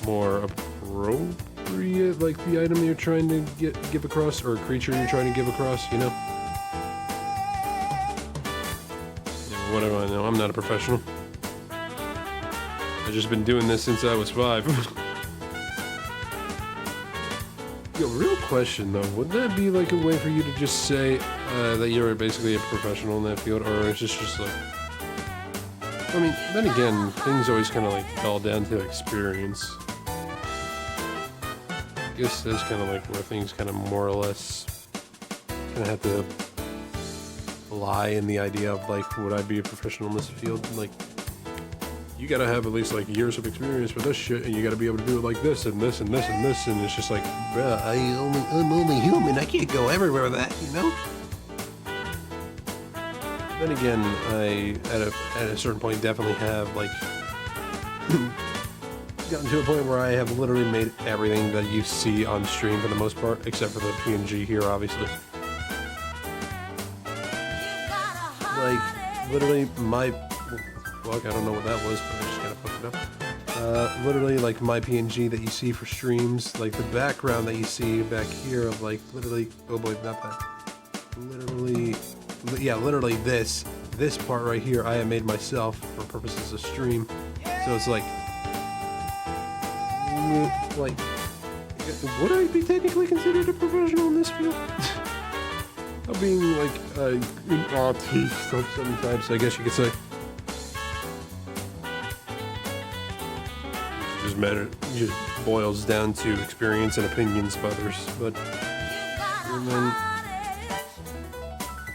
more appropriate, like the item you're trying to give across, or a creature you're trying to give across, you know? Yeah, what do I know? I'm not a professional. I've just been doing this since I was 5. Yo, real question though, would that be like a way for you to just say that you're basically a professional in that field, or is this just like... I mean, then again, things always kind of like fall down to experience. I guess that's kind of like where things kind of more or less kind of have to lie in the idea of like, would I be a professional in this field? Like, you gotta have at least like years of experience for this shit, and you gotta be able to do it like this and this and this and this, and it's just like, bruh, I'm only human. I can't go everywhere with that, you know? Then again, I at a certain point definitely have like gotten to a point where I have literally made everything that you see on stream for the most part, except for the PNG here, obviously. Like, literally my... Fuck, I don't know what that was, but I just kind of fucked it up. Literally, like, my PNG that you see for streams, like, the background that you see back here of, like, literally... Oh boy, not that. Literally... Yeah, literally this part right here I have made myself for purposes of stream. So it's like... Like, would I be technically considered a professional in this field? Of being like an artist sometimes, I guess you could say. It just boils down to experience and opinions of others, but and then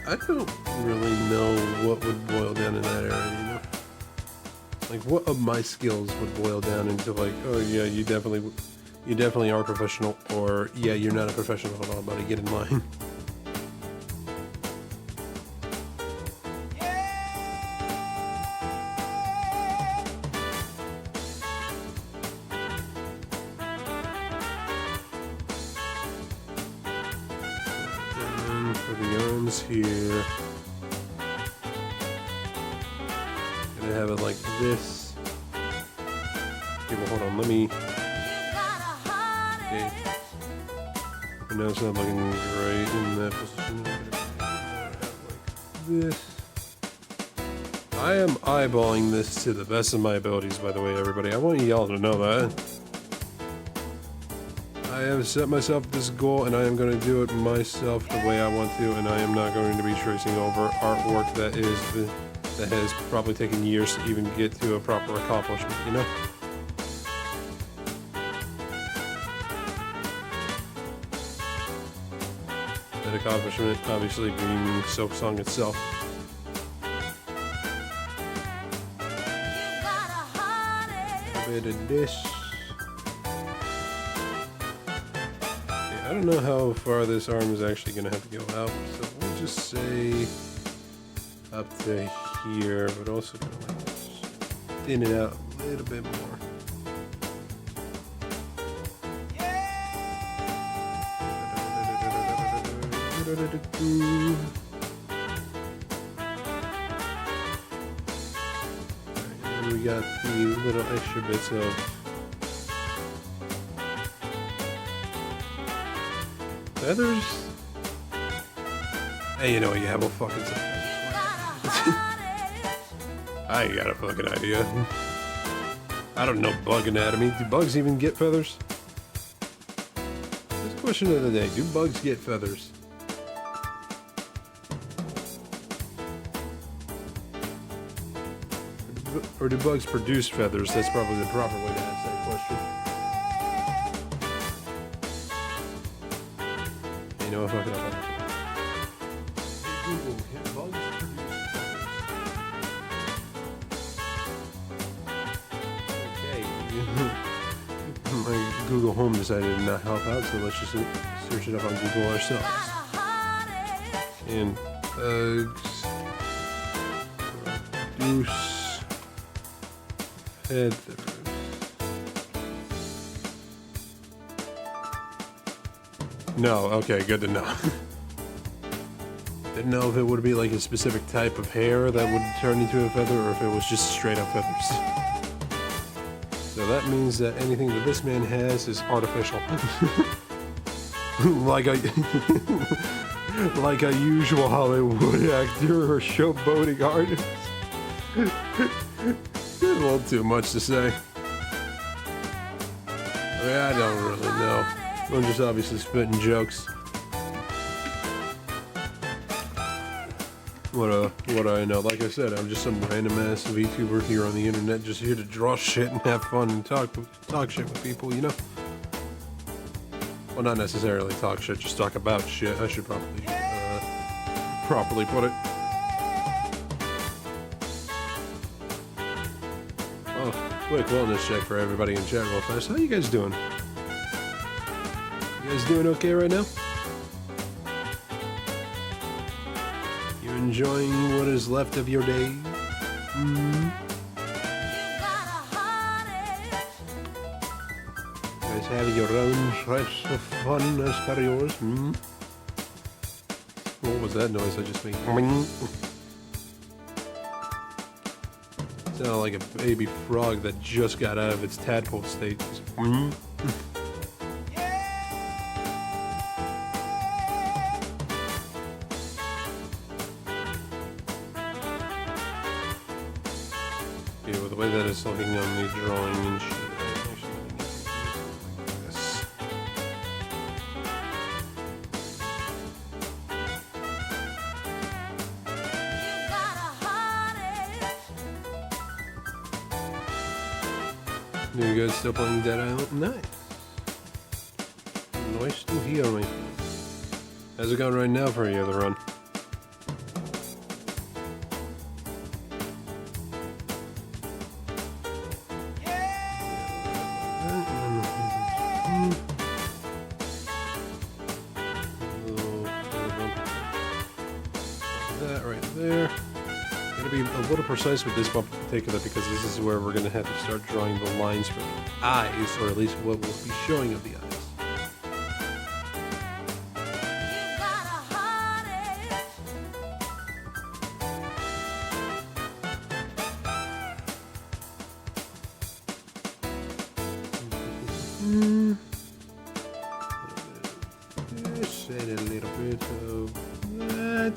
I don't really know what would boil down in that area, you know? Like, what of my skills would boil down into like, oh yeah, you definitely are professional, or yeah, you're not a professional at all, buddy, get in line. And for the arms here, gonna have it like this. Okay, well, hold on, let me... Okay. I know it's not looking great in that position. Like this. I am eyeballing this to the best of my abilities, by the way, everybody. I want y'all to know that. I have set myself this goal, and I am going to do it myself the way I want to, and I am not going to be tracing over artwork that has probably taken years to even get to a proper accomplishment, you know? That accomplishment obviously being Silksong itself. A bit of this. Okay, I don't know how far this arm is actually going to have to go out, so we'll just say up to here, but also kind of like thin it out a little bit more. And we got the little extra bits of feathers. Hey, you know what? Yeah, we'll fucking say. I ain't got a fucking idea. I don't know bug anatomy. Do bugs even get feathers? This question of the day: do bugs get feathers? Or do bugs produce feathers? That's probably the proper way to ask that question. you know, if I can help out. Hey Google, can bugs produce feathers? Okay. My Google Home decided to not help out, so let's just search it up on Google ourselves. And bugs produce feathers. No, okay, good to know. Didn't know if it would be like a specific type of hair that would turn into a feather or if it was just straight up feathers. So that means that anything that this man has is artificial. like a usual Hollywood actor or showboating artist. A little too much to say. I mean, I don't really know. I'm just obviously spitting jokes. What do I know? Like I said, I'm just some random ass VTuber here on the internet, just here to draw shit and have fun and talk shit with people, you know? Well, not necessarily talk shit, just talk about shit. I should probably properly put it. Oh, quick wellness check for everybody in chat real fast. How you guys doing? You guys doing okay right now? You enjoying what is left of your day? You guys have your own stretch of fun as per yours? What was that noise I just made? Sounded like a baby frog that just got out of its tadpole state. Just, yeah, with the way that it's looking on the drawing and shit, I actually need to do something like this. You guys still playing Dead Island? Nice. Nice to hear me. How's it going right now for you, the run? That right there. Gotta be a little precise with this bump in particular because this is where we're gonna have to start drawing the lines for the eyes, or at least what will be showing of the eyes. Just add a little bit of that.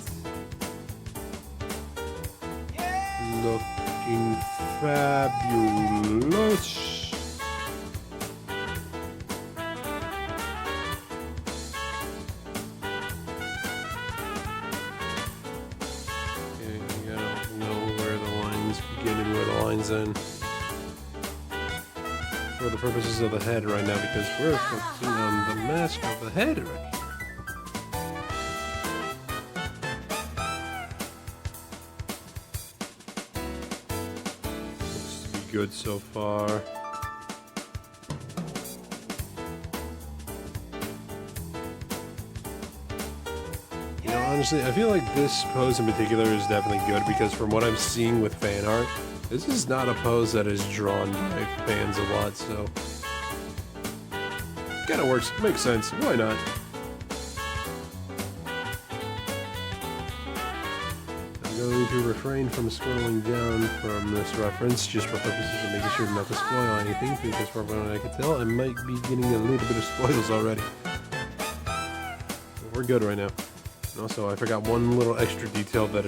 Looking fabulous. Okay, I don't know where the lines begin and where the lines end. For the purposes of the head right now, because we're focusing on the mask of the head right here. Good so far. You know, honestly, I feel like this pose in particular is definitely good because from what I'm seeing with fan art, this is not a pose that is drawn by fans a lot, so kinda works, makes sense, why not? I'm going to refrain from scrolling down from this reference just for purposes of making sure not to spoil anything, because from what I can tell, I might be getting a little bit of spoils already. But we're good right now. And also, I forgot one little extra detail that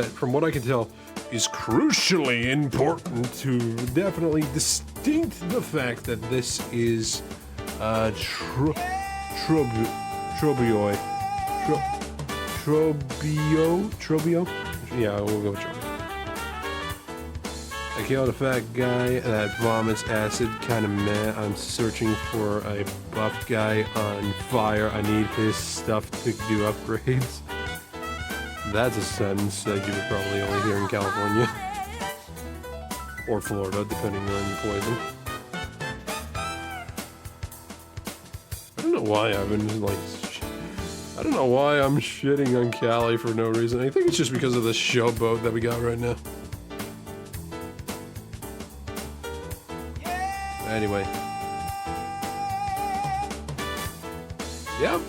from what I can tell, is crucially important to definitely distinct the fact that this is Trobio? Yeah, we'll go with Trobio. I killed a fat guy that vomits acid, kinda meh. I'm searching for a buff guy on fire. I need his stuff to do upgrades. That's a sentence that you would probably only hear in California. Or Florida, depending on your poison. I don't know why I've been like... I don't know why I'm shitting on Cali for no reason. I think it's just because of the showboat that we got right now. Anyway. Yep,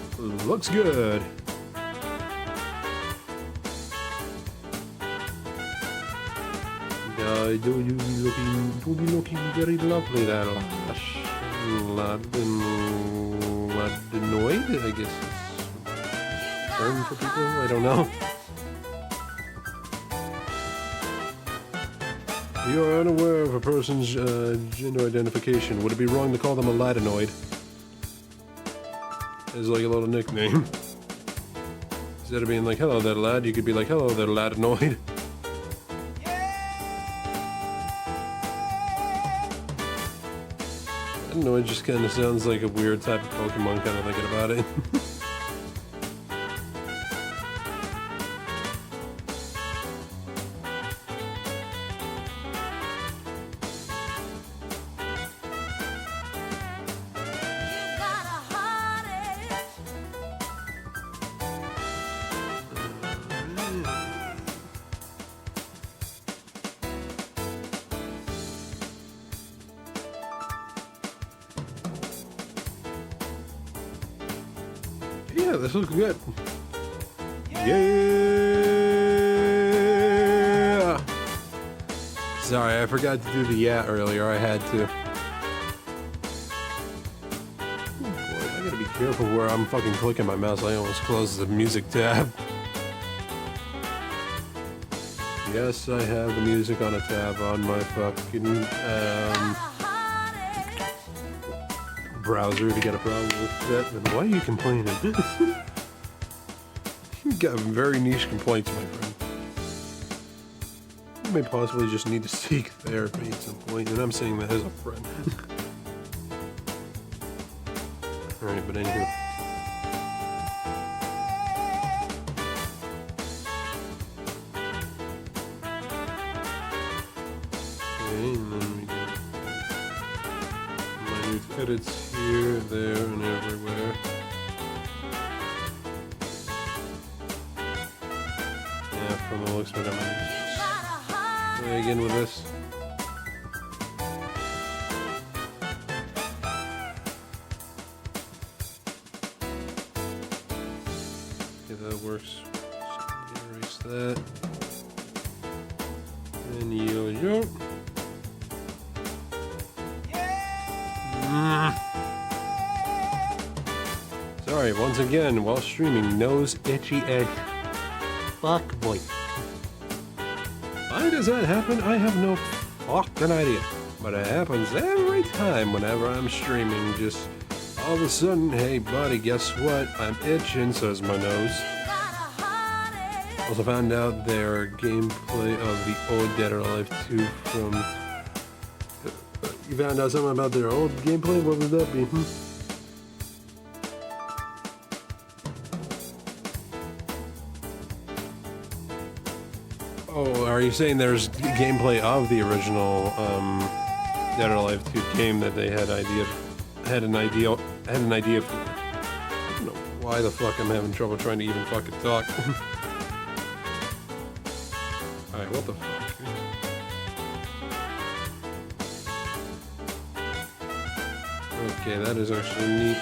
looks good. Do you looking very lovely there, Lash. Ladinoid, I guess it's a term for people, I don't know. You are unaware of a person's gender identification. Would it be wrong to call them a Ladinoid? It's like a little nickname. Instead of being like, hello there lad, you could be like, hello there Ladinoid. I don't know, it just kind of sounds like a weird type of Pokemon, kind of thinking about it. Yeah, this looks good. Yeah! Sorry, I forgot to do the yeah earlier. I had to. Oh boy, I gotta be careful where I'm fucking clicking my mouse. I almost closed the music tab. Yes, I have the music on a tab on my fucking browser if you got a problem with that. Then why are you complaining? You've got very niche complaints, my friend. You may possibly just need to seek therapy at some point, and I'm saying that as a friend. Alright, but anywho. Okay, and then we get minute edits here, there, and everywhere. Yeah, from the looks of it, I might just try again with this. Okay, that works. So erase that. And yo-yo. Sorry, once again, while streaming, nose itchy as fuck, boy. Why does that happen? I have no fucking idea. But it happens every time whenever I'm streaming. Just all of a sudden, hey buddy, guess what? I'm itching, says my nose. Also found out their gameplay of the old Dead or Alive 2 from... You found out something about their old gameplay? What would that be? Oh, are you saying there's gameplay of the original Dead or Alive 2 game that they had an idea for? I don't know why the fuck I'm having trouble trying to even fucking talk. Alright, what the fuck? Okay, that is actually neat.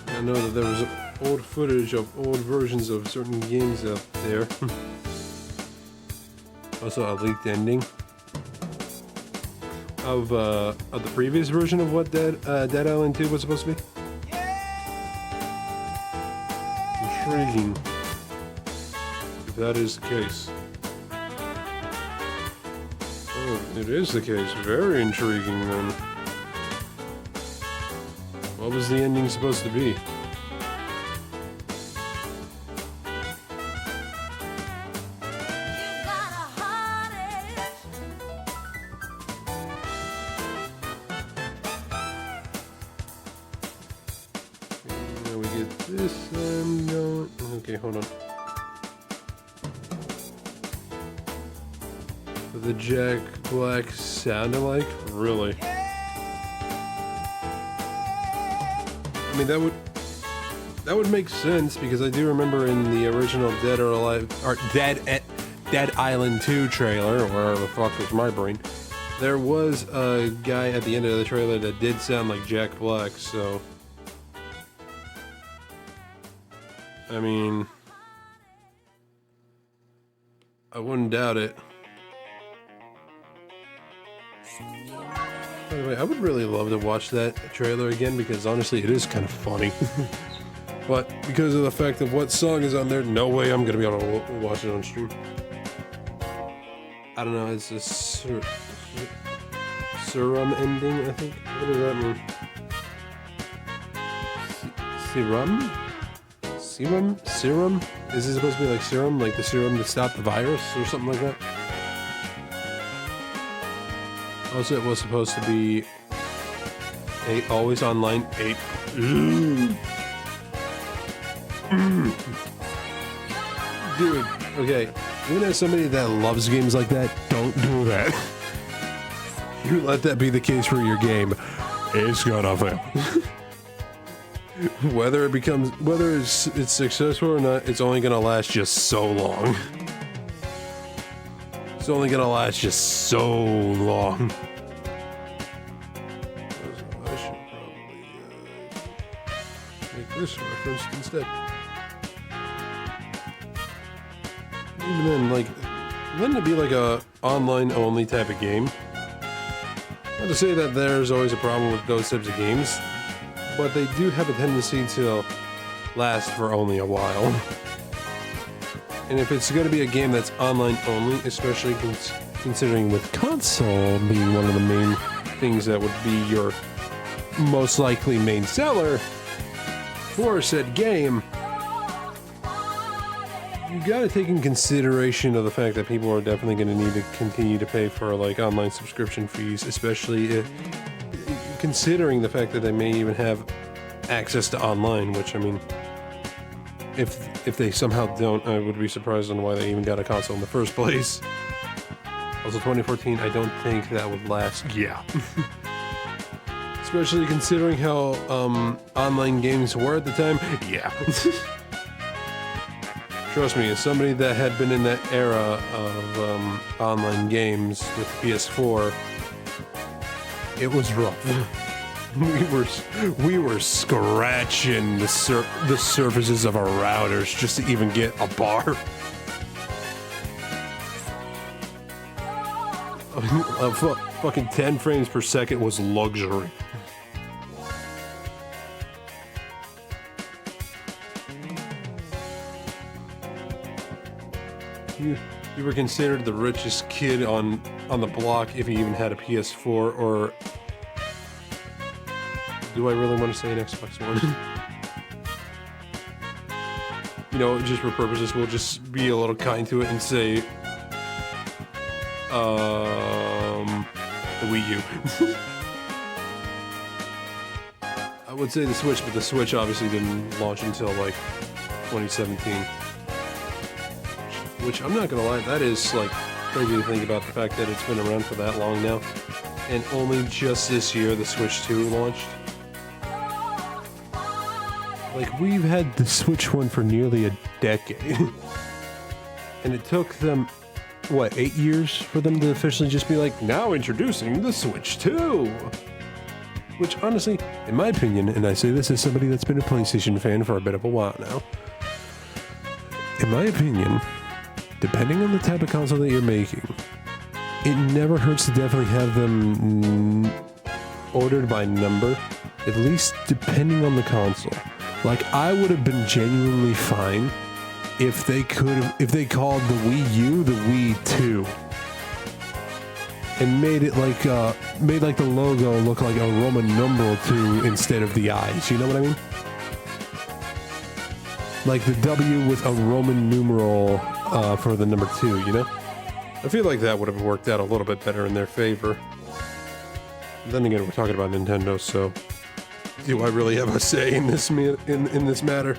I know that there was old footage of old versions of certain games out there. Also, a leaked ending of the previous version of what Dead Island 2 was supposed to be. Intriguing, if that is the case. Oh, it is the case. Very intriguing, then. What was the ending supposed to be? This I'm going. Okay, hold on. The Jack Black sound alike? Really? I mean, that would make sense because I do remember in the original Dead or Alive or Dead Island 2 trailer, or wherever the fuck was my brain, there was a guy at the end of the trailer that did sound like Jack Black, so I mean, I wouldn't doubt it. By the way, I would really love to watch that trailer again because honestly, it is kind of funny. But because of the fact of what song is on there, no way I'm gonna be able to watch it on stream. I don't know, it's a serum ending, I think. What does that mean? Serum? Serum? Serum? Is it supposed to be like serum? Like the serum to stop the virus or something like that? Also, it was supposed to be always online 8. Dude, okay. Even as somebody that loves games like that, don't do that. You let that be the case for your game, it's gonna fail. Whether it's successful or not, it's only gonna last just so long. It's only gonna last just so long. I should probably make this reference instead. Even then, like, wouldn't it be like a online only type of game? Not to say that there's always a problem with those types of games, but they do have a tendency to last for only a while. And if it's going to be a game that's online only, especially considering with console being one of the main things that would be your most likely main seller for said game, you got to take in consideration of the fact that people are definitely going to need to continue to pay for like online subscription fees, especially if, considering the fact that they may even have access to online, which I mean, if they somehow don't, I would be surprised on why they even got a console in the first place. Also, 2014, I don't think that would last. Yeah. Especially considering how online games were at the time. Yeah. Trust me, as somebody that had been in that era of online games with PS4, it was rough. We were scratching the surfaces of our routers just to even get a bar. Fucking 10 frames per second was luxury. You were considered the richest kid on the block if you even had a PS4, or do I really want to say an Xbox One? You know, just for purposes, we'll just be a little kind to it and say, the Wii U. I would say the Switch, but the Switch obviously didn't launch until like 2017. Which I'm not gonna lie, that is like crazy to think about the fact that it's been around for that long now, and only just this year the Switch 2 launched. Like, we've had the Switch 1 for nearly a decade. And it took them, what, 8 years for them to officially just be like, now introducing the Switch 2! Which, honestly, in my opinion, and I say this as somebody that's been a PlayStation fan for a bit of a while now, in my opinion, depending on the type of console that you're making, it never hurts to definitely have them ordered by number, at least depending on the console. Like, I would have been genuinely fine if they called the Wii U the Wii 2 and made like the logo look like a Roman numeral 2 instead of the eyes. You know what I mean? Like the W with a Roman numeral for the number 2, you know? I feel like that would have worked out a little bit better in their favor. Then again, we're talking about Nintendo, so do I really have a say in this in this matter?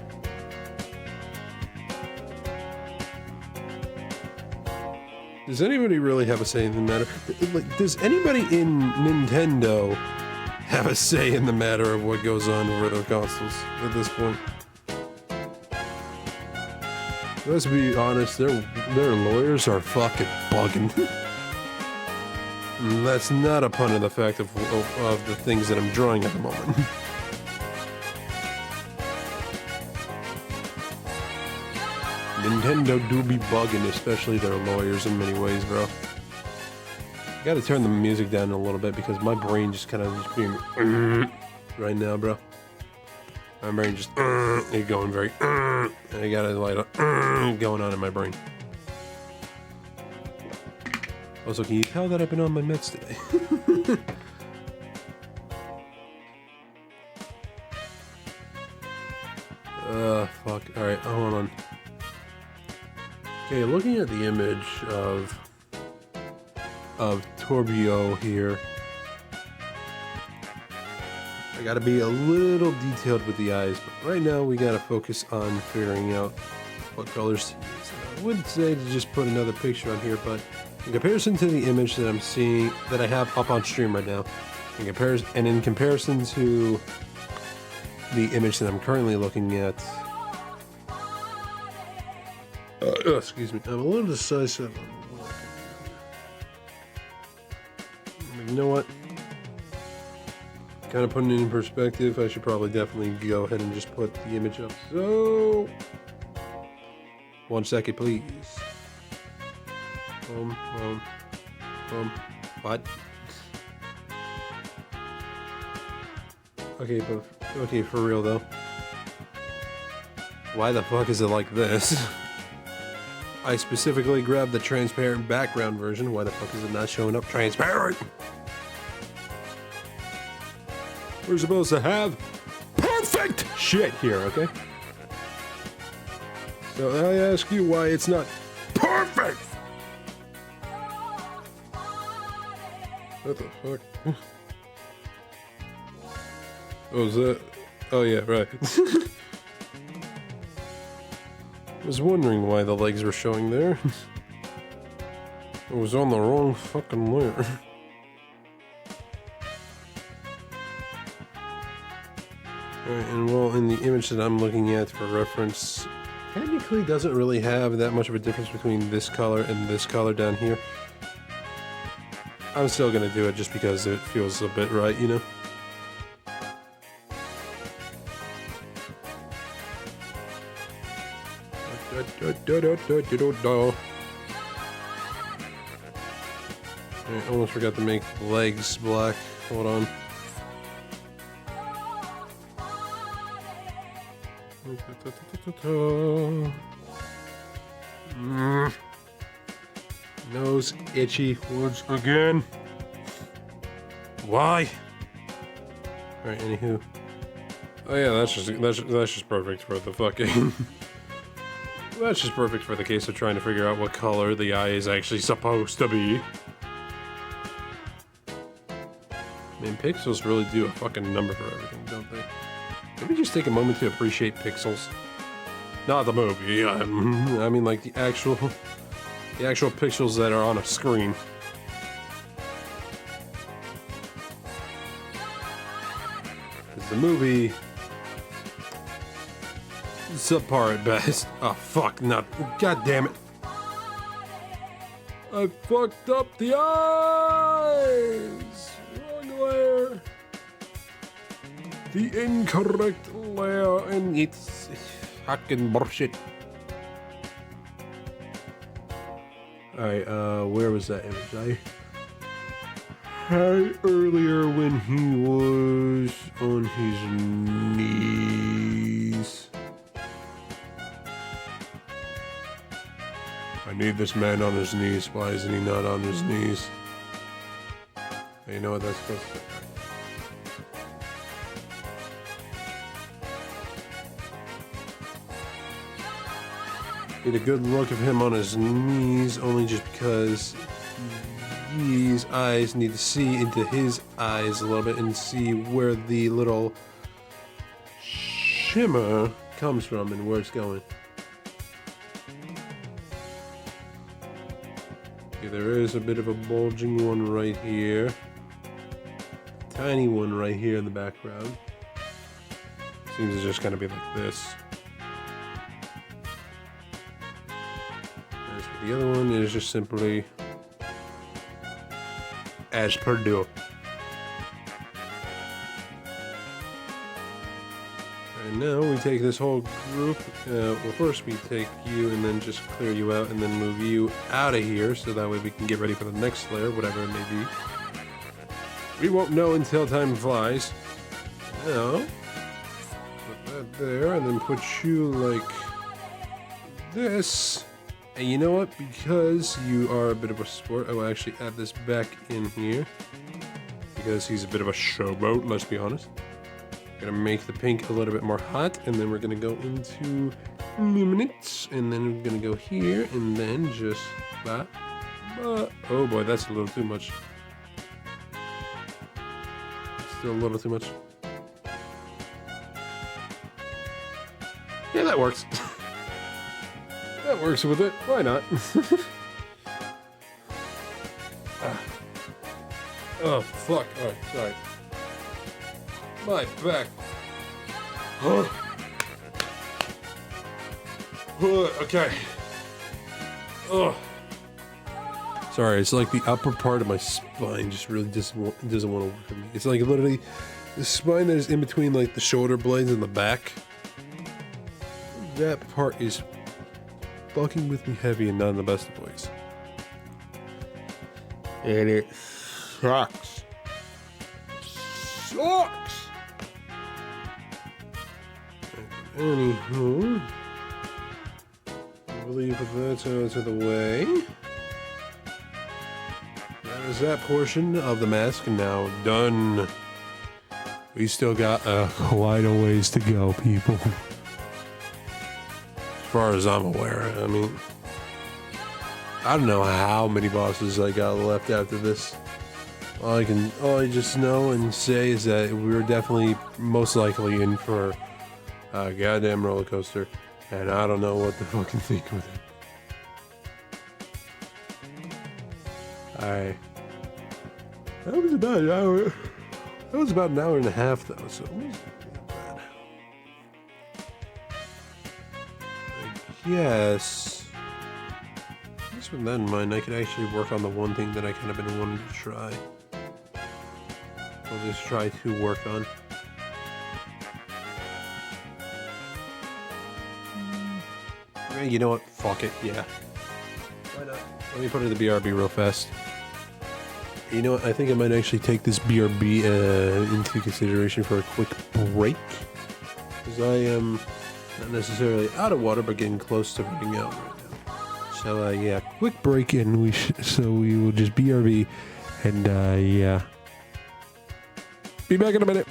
Does anybody really have a say in the matter? Like, does anybody in Nintendo have a say in the matter of what goes on with their consoles at this point? Let's be honest, their lawyers are fucking bugging. That's not a pun of the fact of the things that I'm drawing at the moment. Nintendo do be bugging, especially their lawyers in many ways, bro. Gotta turn the music down a little bit because my brain just kind of just being right now, bro. My brain just it's going very and I got a light going on in my brain. Also, can you tell that I've been on my meds today? Fuck. Alright, hold on. Okay, looking at the image of Torbio here, I gotta be a little detailed with the eyes, but right now we gotta focus on figuring out what colors to use. I would say to just put another picture on here, but in comparison to the image that I'm seeing, that I have up on stream right now, in comparison to the image that I'm currently looking at, excuse me, I'm a little decisive on what I can do. You know what? Kind of putting it in perspective, I should probably definitely go ahead and just put the image up. So, 1 second, please. What? Okay, but okay, for real though. Why the fuck is it like this? I specifically grabbed the transparent background version. Why the fuck is it not showing up transparent? We're supposed to have perfect shit here, okay? So I ask you why it's not perfect. What the fuck? Oh, is that? Oh yeah, right. I was wondering why the legs were showing there. It was on the wrong fucking layer. Alright, and well, in the image that I'm looking at for reference, technically doesn't really have that much of a difference between this color and this color down here. I'm still gonna do it just because it feels a bit right, you know? I almost forgot to make legs black. Hold on. Nose itchy once again. Why? Alright, anywho. Oh yeah, that's just perfect for the fucking that's just perfect for the case of trying to figure out what color the eye is actually supposed to be. I mean, pixels really do a fucking number for everything, don't they? Let me just take a moment to appreciate pixels. Not the movie, I mean like the actual pixels that are on a screen. Because the movie, subpar at best. Oh fuck, not, god damn it. I fucked up the eyes! Wrong layer. The incorrect layer, and it's fucking bullshit. Alright, where was that image? I had earlier when he was on his knees. I need this man on his knees. Why isn't he not on his knees? You know what that's supposed to say? Get a good look of him on his knees, only just because these eyes need to see into his eyes a little bit and see where the little shimmer comes from and where it's going. Okay, there is a bit of a bulging one right here. Tiny one right here in the background. Seems it's just gonna be like this. As for the other one, it is just simply as per due. And now we take this whole group. Well, first we take you and then just clear you out and then move you out of here so that way we can get ready for the next layer, whatever it may be. We won't know until time flies. Now, put that there and then put you like this. And you know what? Because you are a bit of a sport, I will actually add this back in here. Because he's a bit of a showboat, let's be honest. Gonna make the pink a little bit more hot, and then we're gonna go into luminance, and then we're gonna go here, and then just oh boy, that's a little too much. Still a little too much. Yeah, that works. That works with it. Why not? Oh fuck! All right, sorry. My back. Okay. Oh. Sorry, it's like the upper part of my spine just really doesn't want to work for me. It's like literally the spine that is in between like the shoulder blades and the back. That part is fucking with me heavy and not in the best of ways. And it sucks. Sucks! Anywho, I believe that's out of the way. That is that portion of the mask now done. We still got quite a ways to go, people. As far as I'm aware, I mean, I don't know how many bosses I got left after this. All I just know and say is that we're definitely most likely in for a goddamn roller coaster, and I don't know what to fucking think with it. Alright. That was about an hour. That was about an hour and a half though, so it wasn't that bad. I guess with that in mind, I could actually work on the one thing that I kind of been wanting to try. I'll just try to work on. You know what? Fuck it. Yeah. Why not? Let me put it in the BRB real fast. You know what? I think I might actually take this BRB into consideration for a quick break. Because I am not necessarily out of water, but getting close to running out right now. So, yeah. Quick break, and we will just BRB. And, yeah. Be back in a minute.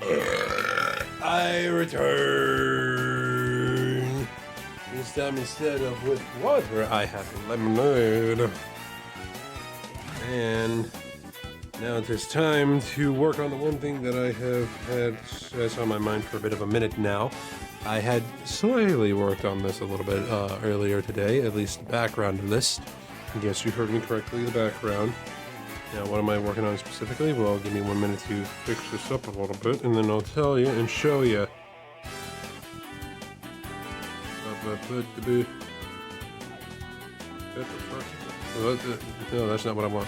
I return. This time instead of with water, I have lemonade. And now it is time to work on the one thing that I have had that's on my mind for a bit of a minute now. I had slightly worked on this a little bit earlier today, at least the background of this. Yes, you heard me correctly, the background. Now, what am I working on specifically? Well, give me 1 minute to fix this up a little bit, and then I'll tell you and show you. No, that's not what I want.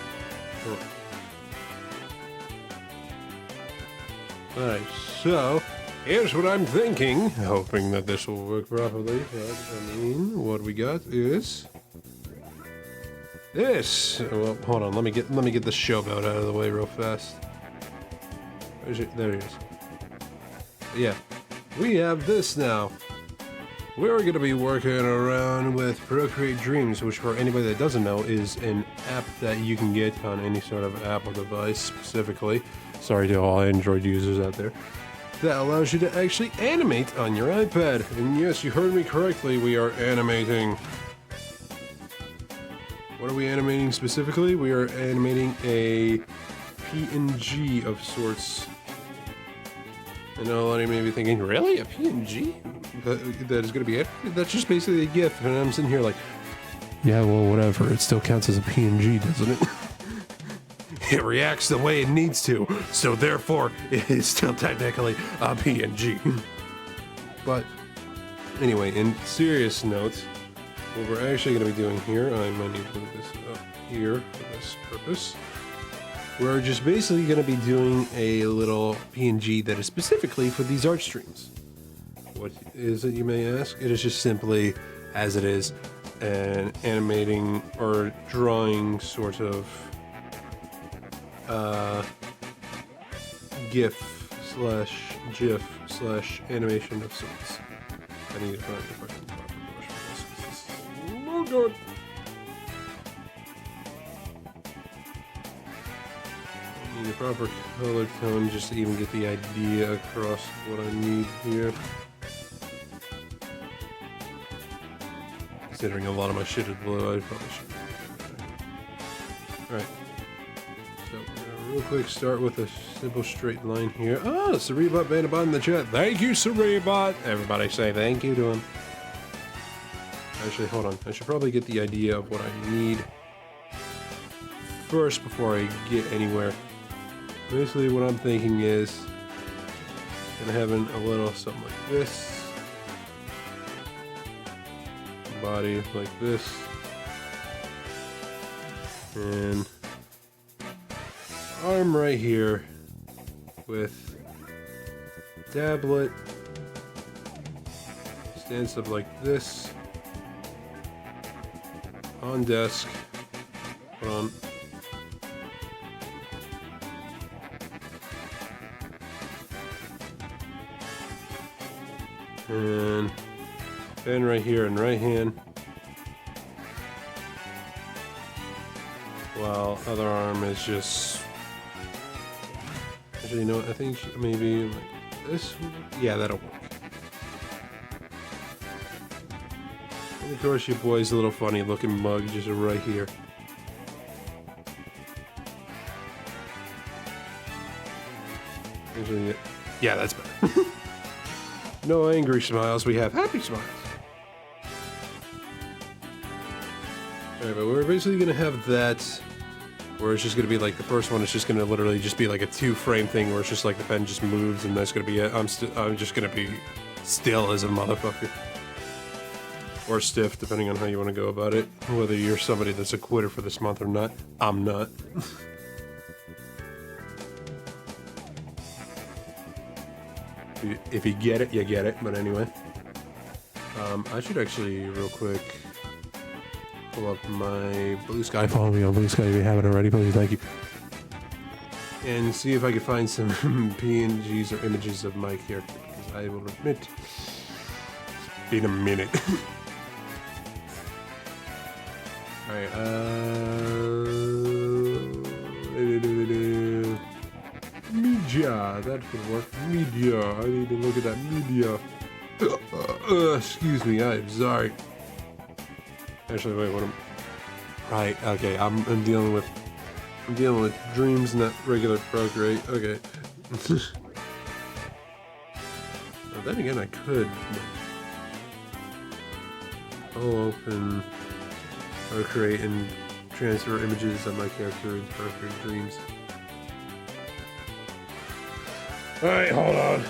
Alright, so here's what I'm thinking, hoping that this will work properly. What we got is this. Well, hold on. Let me get the showboat out of the way real fast. Where's it? There it is. Yeah, we have this now. We're going to be working around with Procreate Dreams, which for anybody that doesn't know is an app that you can get on any sort of Apple device specifically. Sorry to all Android users out there. That allows you to actually animate on your iPad. And yes, you heard me correctly, we are animating. What are we animating specifically? We are animating a PNG of sorts. I know a lot of you may be thinking, really? A PNG? That is going to be it? That's just basically a GIF. And I'm sitting here like, yeah, well, whatever. It still counts as a PNG, doesn't it? It reacts the way it needs to, so therefore it is still technically a PNG. But anyway, in serious note, what we're actually going to be doing here, I might need to put this up here for this purpose. We're just basically going to be doing a little PNG that is specifically for these art streams. What is it, you may ask? It is just simply, as it is, an animating or drawing sort of GIF / GIF / animation of sorts. I need to find the fucking proper brush for this. Oh god! I need a proper color tone just to even get the idea across what I need here. Considering a lot of my shit is blue, I probably should. Alright. So we're gonna real quick start with a simple straight line here. Ah, Cerebot Vanabot in the chat. Thank you, Cerebot! Everybody say thank you to him. Actually, hold on. I should probably get the idea of what I need first before I get anywhere. Basically, what I'm thinking is gonna having a little something like this. Body like this. And arm right here with tablet stands up like this on desk. Hold on. And pen right here in right hand. While other arm is just... Actually, you know what? I think maybe like this. Yeah, that'll work. And of course, your boy's a little funny looking mug just right here. Actually, yeah, that's better. No angry smiles, we have happy smiles. Alright, but we're basically gonna have that where it's just gonna be like the first one is just gonna literally just be like a 2-frame thing where it's just like the pen just moves and that's gonna be it. I'm just gonna be still as a motherfucker. Or stiff, depending on how you want to go about it. Whether you're somebody that's a quitter for this month or not. I'm not. If you get it, you get it. But anyway. I should actually, real quick, pull up my Blue Sky. Follow me on Blue Sky if you haven't already, please. Thank you. And see if I can find some PNGs or images of my character. Because I will admit, it's been a minute. Alright, Mija, that could work. Media. I need to look at that media. Excuse me, I'm sorry. Actually, wait, what am... Right, okay, I'm dealing with dreams, not regular Procreate. Okay. Well, then again, I could. I'll open Procreate and transfer images of my character into Procreate Dreams. Alright, hold on.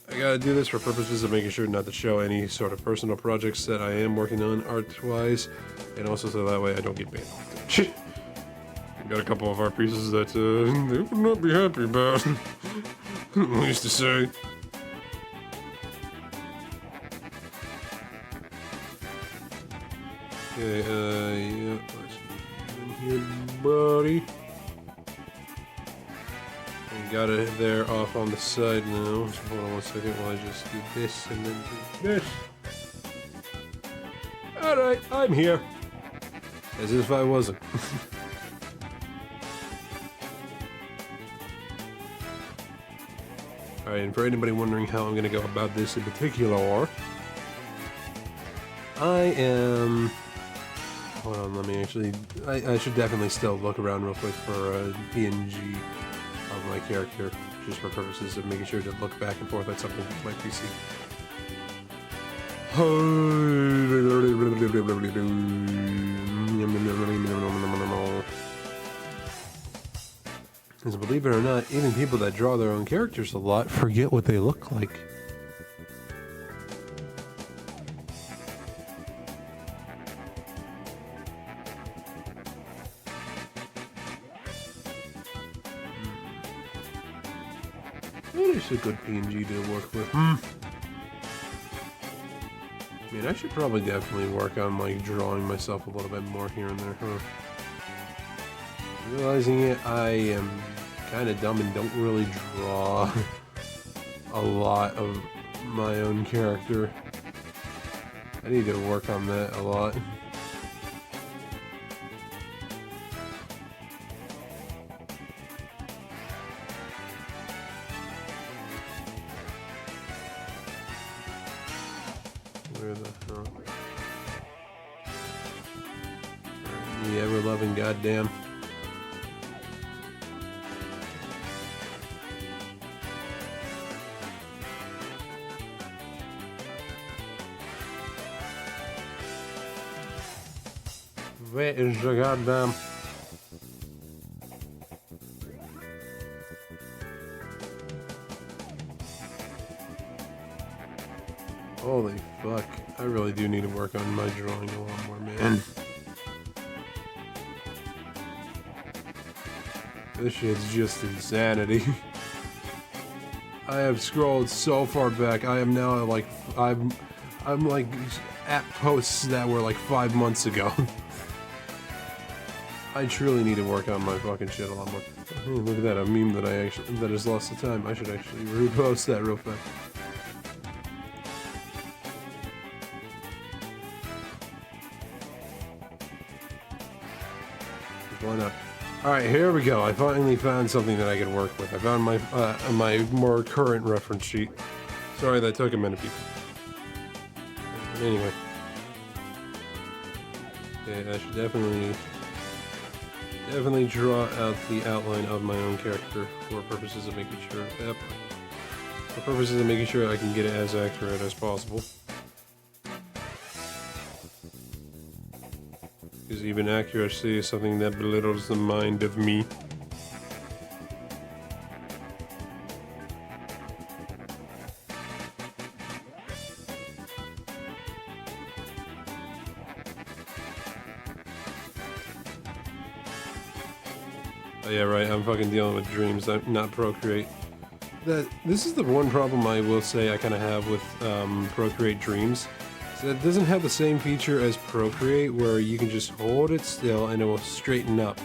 I gotta do this for purposes of making sure not to show any sort of personal projects that I am working on art-wise, and also so that way I don't get banned. Got a couple of art pieces that they would not be happy about. At least to say. Okay, yeah, let's get in here, buddy. Got it there off on the side now. Hold on one second while I just do this and then do this. Alright, I'm here. As if I wasn't. Alright, and for anybody wondering how I'm going to go about this in particular, I am... Hold on, let me actually... I should definitely still look around real quick for a PNG of my character, just for purposes of making sure to look back and forth at something with my PC. Because believe it or not, even people that draw their own characters a lot forget what they look like. That is a good PNG to work with. I mean, I should probably definitely work on like drawing myself a little bit more here and there, huh? Realizing it, I am kind of dumb and don't really draw a lot of my own character. I need to work on that a lot. Where the hell? The ever-loving goddamn. Where is the goddamn... Holy fuck. I really do need to work on my drawing a lot more, man. This shit's just insanity. I have scrolled so far back. I am now like... I'm like at posts that were like 5 months ago. I truly need to work on my fucking shit a lot more. Oh, look at that, a meme that that has lost the time. I should actually repost that real fast. Why not? Alright, here we go. I finally found something that I could work with. I found my more current reference sheet. Sorry that took a minute, people. Anyway. Okay, I should definitely draw out the outline of my own character for purposes of making sure I can get it as accurate as possible. Because even accuracy is something that belittles the mind of me. Oh yeah, right, I'm fucking dealing with dreams, not Procreate. This is the one problem I will say I kind of have with Procreate Dreams. It doesn't have the same feature as Procreate, where you can just hold it still and it will straighten up.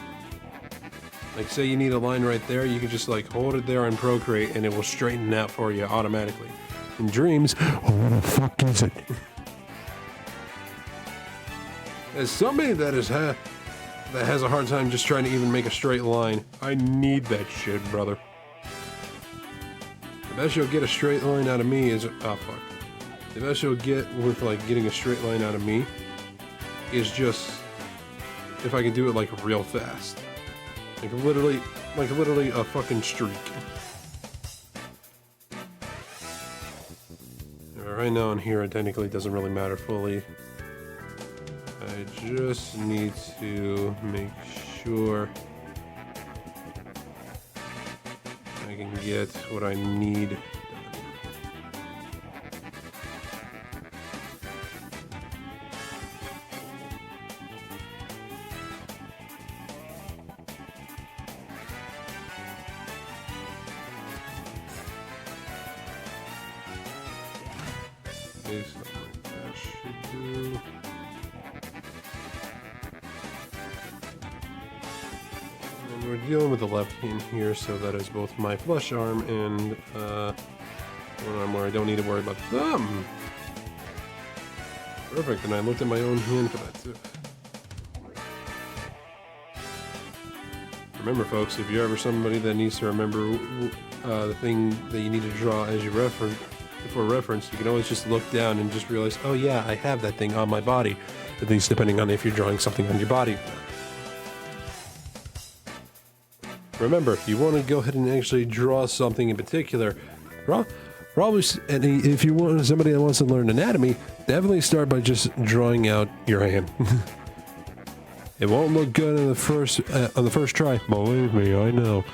Like, say you need a line right there, you can just like hold it there on Procreate and it will straighten out for you automatically. In Dreams, what the fuck is it? As somebody that has that has a hard time just trying to even make a straight line. I need that shit, brother. The best you'll get a straight line out of me is... Oh, fuck. The best you'll get with, like, getting a straight line out of me is just... if I can do it, like, real fast. Like, literally a fucking streak. Right now in here, it technically doesn't really matter fully. I just need to make sure I can get what I need done. Okay, something like that should do. And we're dealing with the left hand here, so that is both my flush arm and one arm where I don't need to worry about the thumb. Perfect, and I looked at my own hand for that too. Remember, folks, if you're ever somebody that needs to remember the thing that you need to draw as you for reference, you can always just look down and just realize, oh yeah, I have that thing on my body. At least depending on if you're drawing something on your body. Remember, you want to go ahead and actually draw something in particular. And if you want somebody that wants to learn anatomy, definitely start by just drawing out your hand. It won't look good on the first try. Believe me, I know.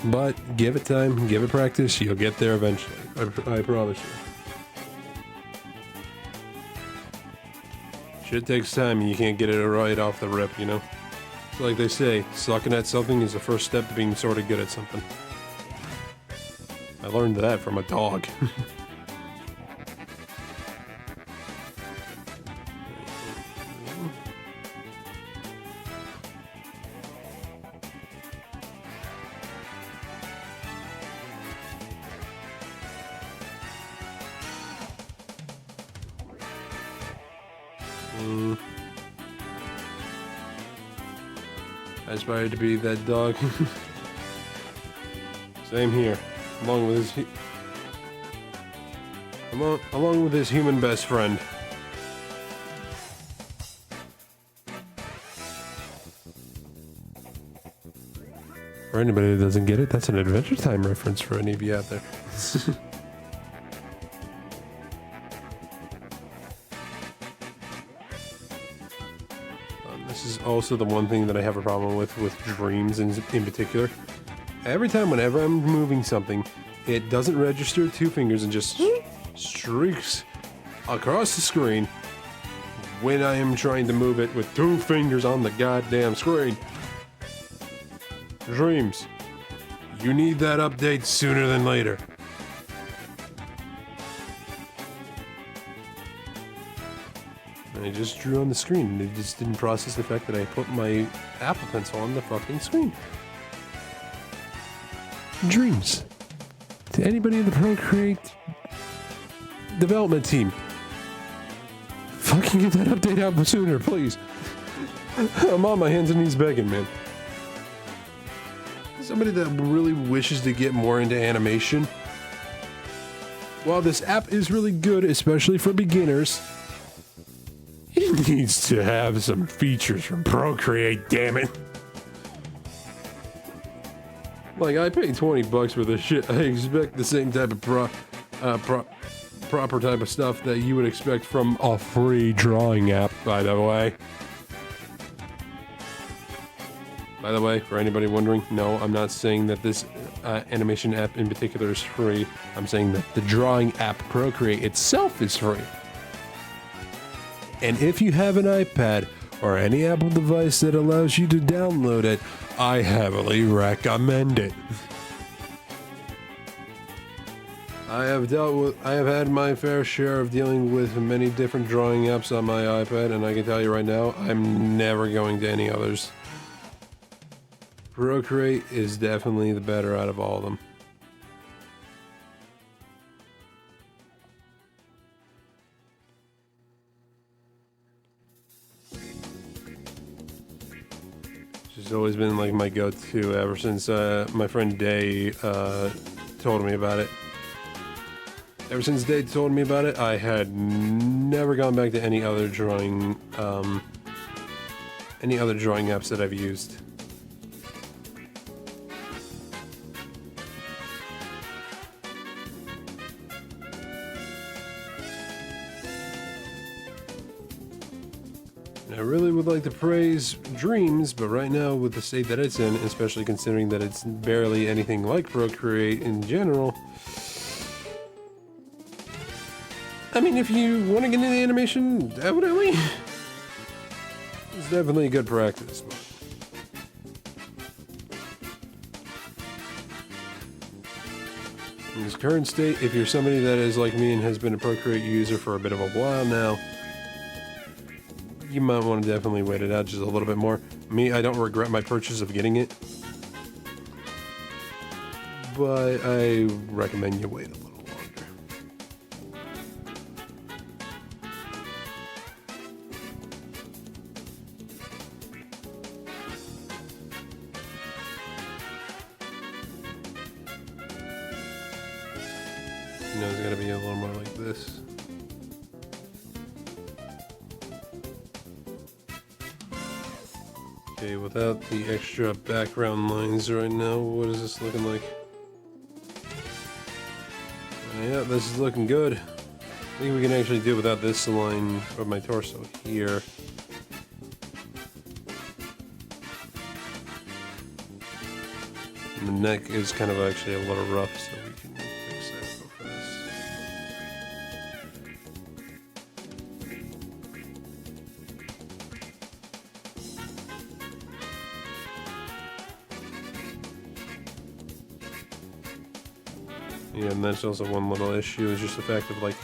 But give it time, give it practice, you'll get there eventually. I promise you. Shit takes time and you can't get it right off the rip, you know? So like they say, sucking at something is the first step to being sort of good at something. I learned that from a dog. I aspired to be that dog. Same here. Along with his human best friend. For anybody that doesn't get it, that's an Adventure Time reference for any of you out there. This is also the one thing that I have a problem with dreams in particular. Every time whenever I'm moving something, it doesn't register 2 fingers and just streaks across the screen when I am trying to move it with 2 fingers on the goddamn screen. Dreams. You need that update sooner than later. I just drew on the screen and it just didn't process the fact that I put my Apple Pencil on the fucking screen. Dreams. To anybody in the Procreate development team, fucking get that update out sooner, please. I'm on my hands and knees begging, man. Somebody that really wishes to get more into animation. While this app is really good, especially for beginners, it needs to have some features from Procreate, damn it. Like, I paid $20 for this shit. I expect the same type of proper type of stuff that you would expect from a free drawing app, by the way. By the way, for anybody wondering, no, I'm not saying that this animation app in particular is free. I'm saying that the drawing app Procreate itself is free. And if you have an iPad or any Apple device that allows you to download it, I heavily recommend it. I have had my fair share of dealing with many different drawing apps on my iPad, and I can tell you right now, I'm never going to any others. Procreate is definitely the better out of all of them. It's always been like my go-to ever since my friend Day told me about it. Ever since Day told me about it, I had never gone back to any other drawing apps that I've used. I really would like to praise Dreams, but right now with the state that it's in, especially considering that it's barely anything like Procreate in general, I mean, if you want to get into the animation, definitely, it's definitely a good practice. In this current state, if you're somebody that is like me and has been a Procreate user for a bit of a while now, you might want to definitely wait it out just a little bit more. Me, I don't regret my purchase of getting it, but I recommend you wait a little longer. You know, it's gotta be a little more like this. Okay, without the extra background lines right now, what is this looking like? Yeah, this is looking good. I think we can actually do without this line of my torso here. And the neck is kind of actually a little rough, so we can fix that real fast. Yeah, and that's also one little issue, is just the fact of like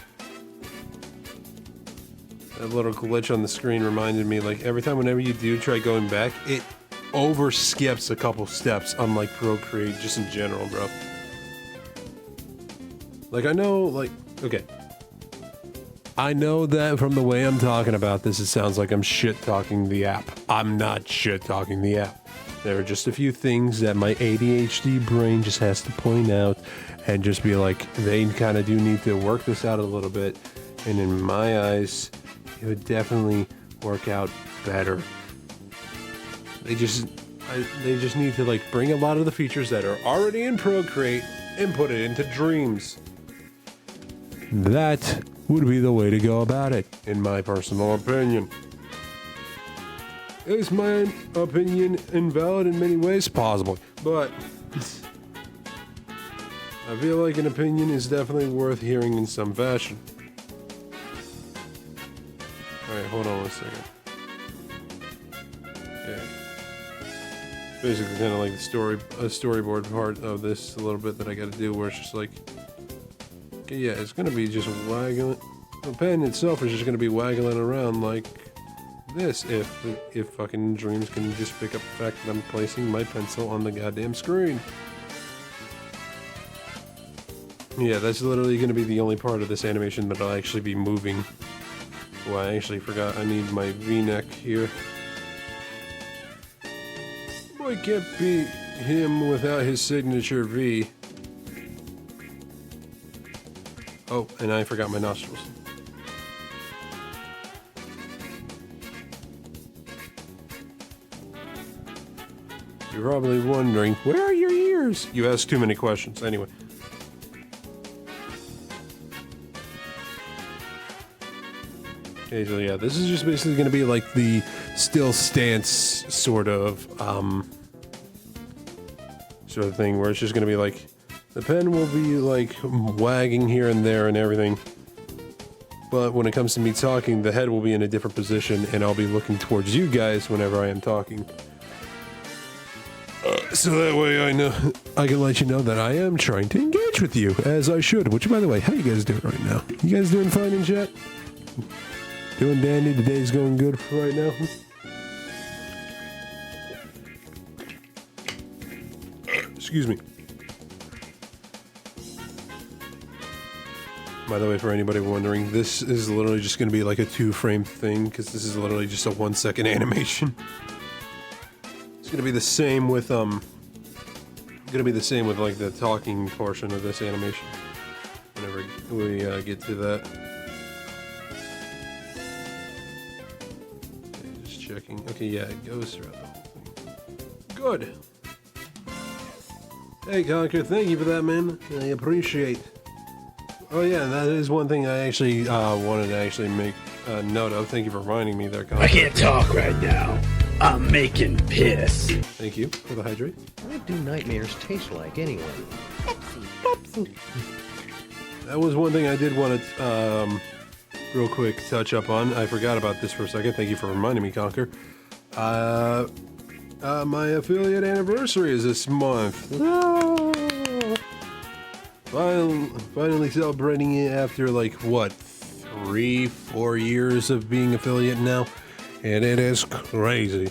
that little glitch on the screen reminded me, like every time whenever you do try going back, it over skips a couple steps, unlike Procreate just in general, bro. Like I know, like, okay, I know that from the way I'm talking about this, it sounds like I'm shit talking the app. I'm not shit talking the app. There are just a few things that my ADHD brain just has to point out and just be like, they kind of do need to work this out a little bit. And in my eyes, it would definitely work out better. They just need to like bring a lot of the features that are already in Procreate and put it into Dreams. That would be the way to go about it, in my personal opinion. Is my opinion invalid in many ways? Possibly, but I feel like an opinion is definitely worth hearing in some fashion. Alright, hold on one second. Okay. Basically kind of like the storyboard part of this a little bit that I gotta do, where it's just like, okay, yeah, it's gonna be just waggling. The pen itself is just gonna be waggling around like this if fucking Dreams can just pick up the fact that I'm placing my pencil on the goddamn screen. Yeah, that's literally going to be the only part of this animation that I'll actually be moving. Oh, I actually forgot I need my V-neck here. Boy can't be him without his signature V. Oh, and I forgot my nostrils. You're probably wondering, where are your ears? You ask too many questions. Anyway. Okay, so yeah, this is just basically going to be like the still stance sort of thing, where it's just going to be like, the pen will be like wagging here and there and everything. But when it comes to me talking, the head will be in a different position and I'll be looking towards you guys whenever I am talking. So that way I know, I can let you know that I am trying to engage with you, as I should. Which, by the way, how you guys doing right now? You guys doing fine in chat? Doing dandy? The day's going good for right now? Excuse me. By the way, for anybody wondering, this is literally just going to be like a 2-frame thing, because this is literally just a 1-second animation. So gonna be the same with like the talking portion of this animation. Whenever we get to that. Okay, just checking. Okay, yeah, it goes throughout the whole thing. Good. Hey, Conker, thank you for that, man. I appreciate. Oh yeah, that is one thing I actually wanted to actually make a note of. Thank you for reminding me there, Conker. I can't talk right now. I'm making piss. Thank you for the hydrate. What do nightmares taste like anyway? That was one thing I did want to, real quick touch up on. I forgot about this for a second. Thank you for reminding me, Conker. My affiliate anniversary is this month. Finally celebrating it after, like, what, 3-4 years of being affiliate now? And it is crazy.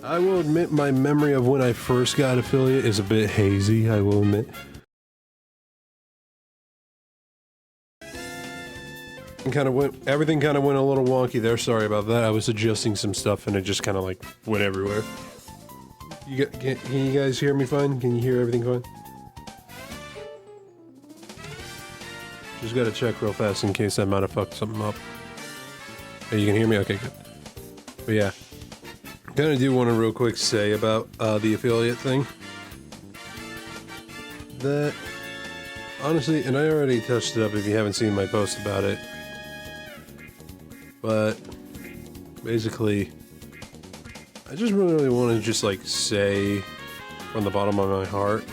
I will admit my memory of when I first got affiliate is a bit hazy, I will admit. Everything kind of went a little wonky there. Sorry about that. I was adjusting some stuff and it just kind of like went everywhere. Can you guys hear me fine? Can you hear everything fine? Just gotta check real fast in case I might have fucked something up. Oh, you can hear me? Okay, good. But yeah, kind of do want to real quick say about the affiliate thing. That, honestly, and I already touched it up if you haven't seen my post about it. But, basically, I just really want to just, like, say from the bottom of my heart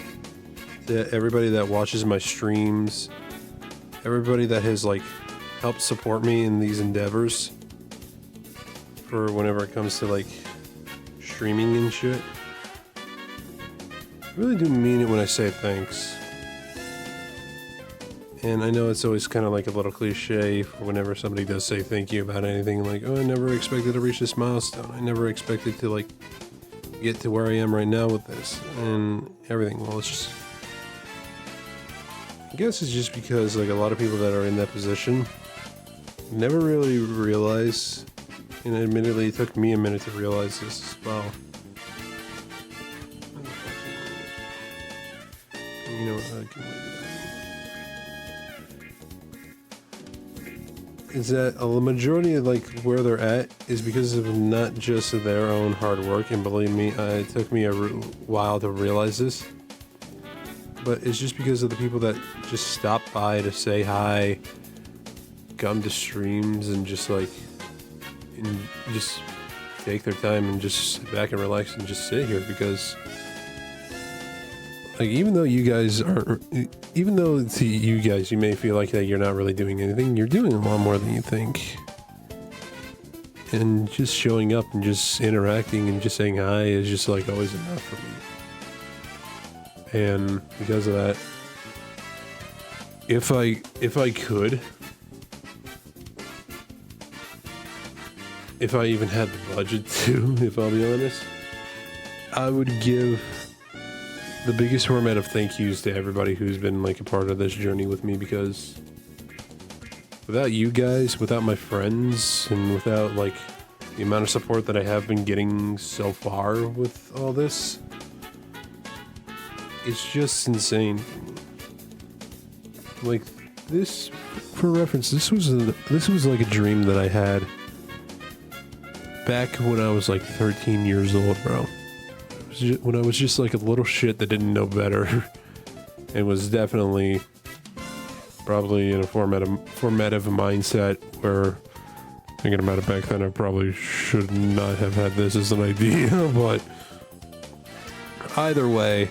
that everybody that watches my streams, everybody that has, like, helped support me in these endeavors for whenever it comes to, like, streaming and shit, I really do mean it when I say thanks. And I know it's always kind of like a little cliche for whenever somebody does say thank you about anything, like, oh, I never expected to reach this milestone. I never expected to, like, get to where I am right now with this and everything. Well, it's just, I guess it's just because, like, a lot of people that are in that position never really realize, and admittedly it took me a minute to realize this as well. You know what, I can leave it out. Is that a majority of, like, where they're at is because of not just their own hard work, and believe me, it took me a while to realize this, but it's just because of the people that just stop by to say hi, come to streams, and just, like, and just take their time and just sit back and relax and just sit here, because, like, even though you guys aren't, even though to you guys you may feel like that you're not really doing anything, you're doing a lot more than you think. And just showing up and just interacting and just saying hi is just, like, always enough for me. And because of that, if I could, if I even had the budget to, if I'll be honest, I would give the biggest format of thank yous to everybody who's been, like, a part of this journey with me, because without you guys, without my friends, and without, like, the amount of support that I have been getting so far with all this, it's just insane. Like, this, for reference, this was like a dream that I had back when I was, like, 13 years old, bro. When I was just, like, a little shit that didn't know better. It was definitely probably in a formative mindset where, thinking about it back then, I probably should not have had this as an idea, but either way,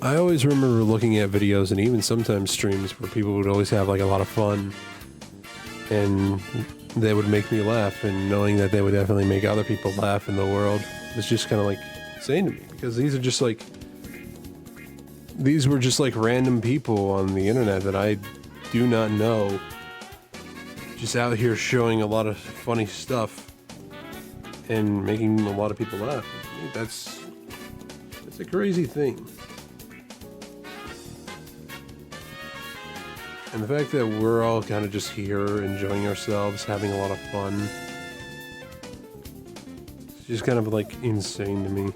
I always remember looking at videos and even sometimes streams where people would always have, like, a lot of fun, and they would make me laugh, and knowing that they would definitely make other people laugh in the world was just kind of, like, insane to me, because these were just, like, random people on the internet that I do not know, just out here showing a lot of funny stuff and making a lot of people laugh. I mean, that's a crazy thing. And the fact that we're all kind of just here enjoying ourselves, having a lot of fun, just kind of like insane to me.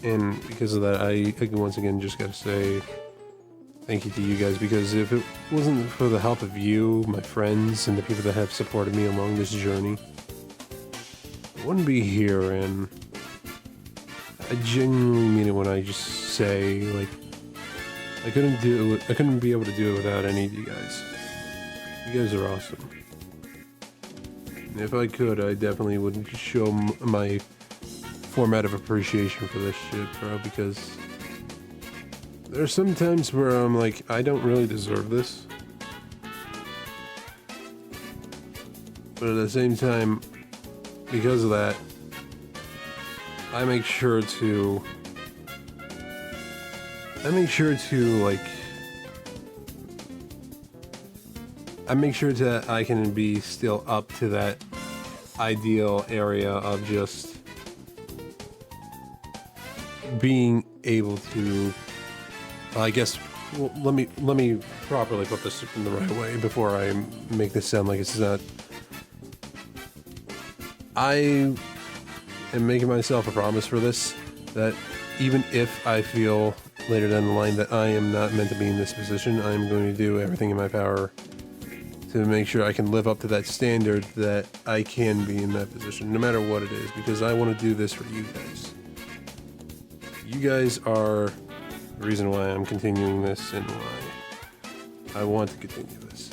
And because of that, I once again just gotta say thank you to you guys, because if it wasn't for the help of you, my friends, and the people that have supported me along this journey, I wouldn't be here. And I genuinely mean it when I just say, like, I couldn't be able to do it without any of you guys. You guys are awesome. And if I could, I definitely would show my format of appreciation for this shit, bro, because there's some times where I'm like, I don't really deserve this. But at the same time, because of that, I make sure to that I can be still up to that ideal area of just being able to, I guess, well, let me properly put this in the right way before I make this sound like it's not. I am making myself a promise for this, that even if I feel later down the line that I am not meant to be in this position, I am going to do everything in my power to make sure I can live up to that standard, that I can be in that position, no matter what it is, because I want to do this for you guys. You guys are the reason why I'm continuing this and why I want to continue this.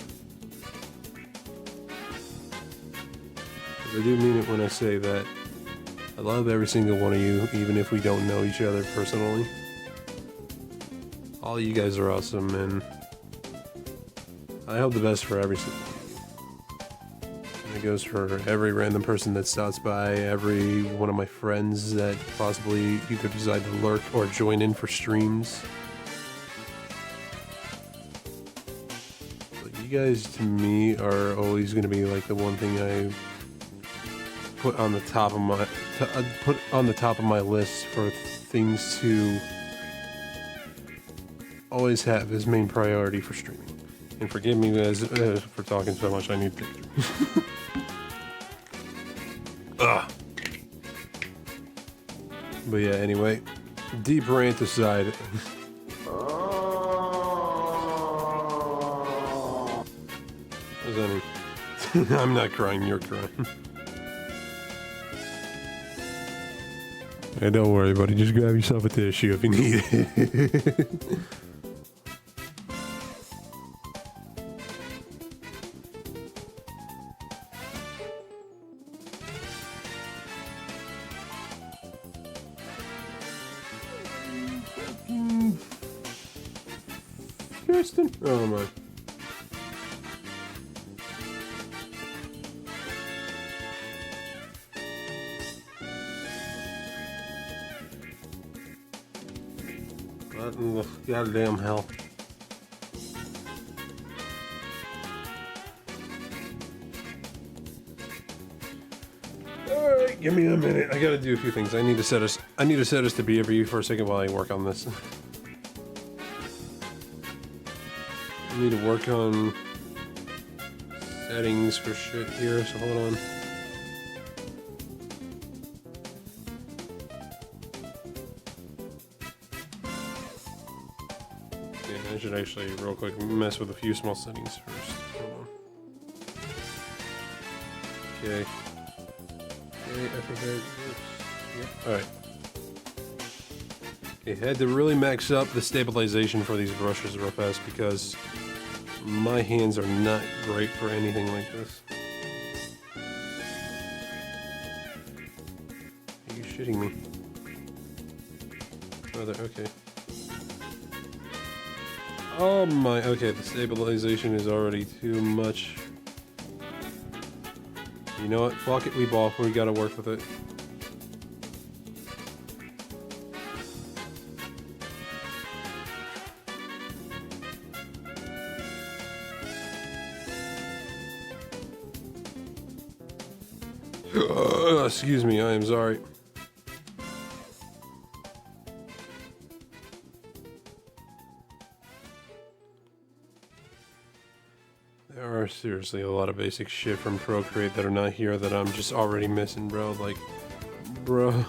Because I do mean it when I say that I love every single one of you, even if we don't know each other personally. All you guys are awesome, and I hope the best for every single one of you. And it goes for every random person that stops by, every one of my friends that possibly either decide to lurk or join in for streams. But you guys, to me, are always going to be like the one thing I put on the top of my list for things to always have as main priority for streaming. And forgive me guys for talking so much. I need pictures. Ugh. But yeah, anyway, deep rant aside. What does that mean? I'm not crying, you're crying. Hey, don't worry, buddy. Just grab yourself a tissue if you need it. Kirsten? Oh my. What in the goddamn hell? Alright, give me a minute. I gotta do a few things. I need to set us to BFU for a second while I work on this. I need to work on settings for shit here, so hold on. I should actually real quick mess with a few small settings first. Hold on. Okay. Okay, I think yep. Alright. Okay, had to really max up the stabilization for these brushes real fast because my hands are not great for anything like this. Are you shitting me? Oh, okay. Oh my, okay, the stabilization is already too much. You know what, fuck it, we gotta work with it. Excuse me, I am sorry. There are seriously a lot of basic shit from Procreate that are not here that I'm just already missing, bro. Like, bro.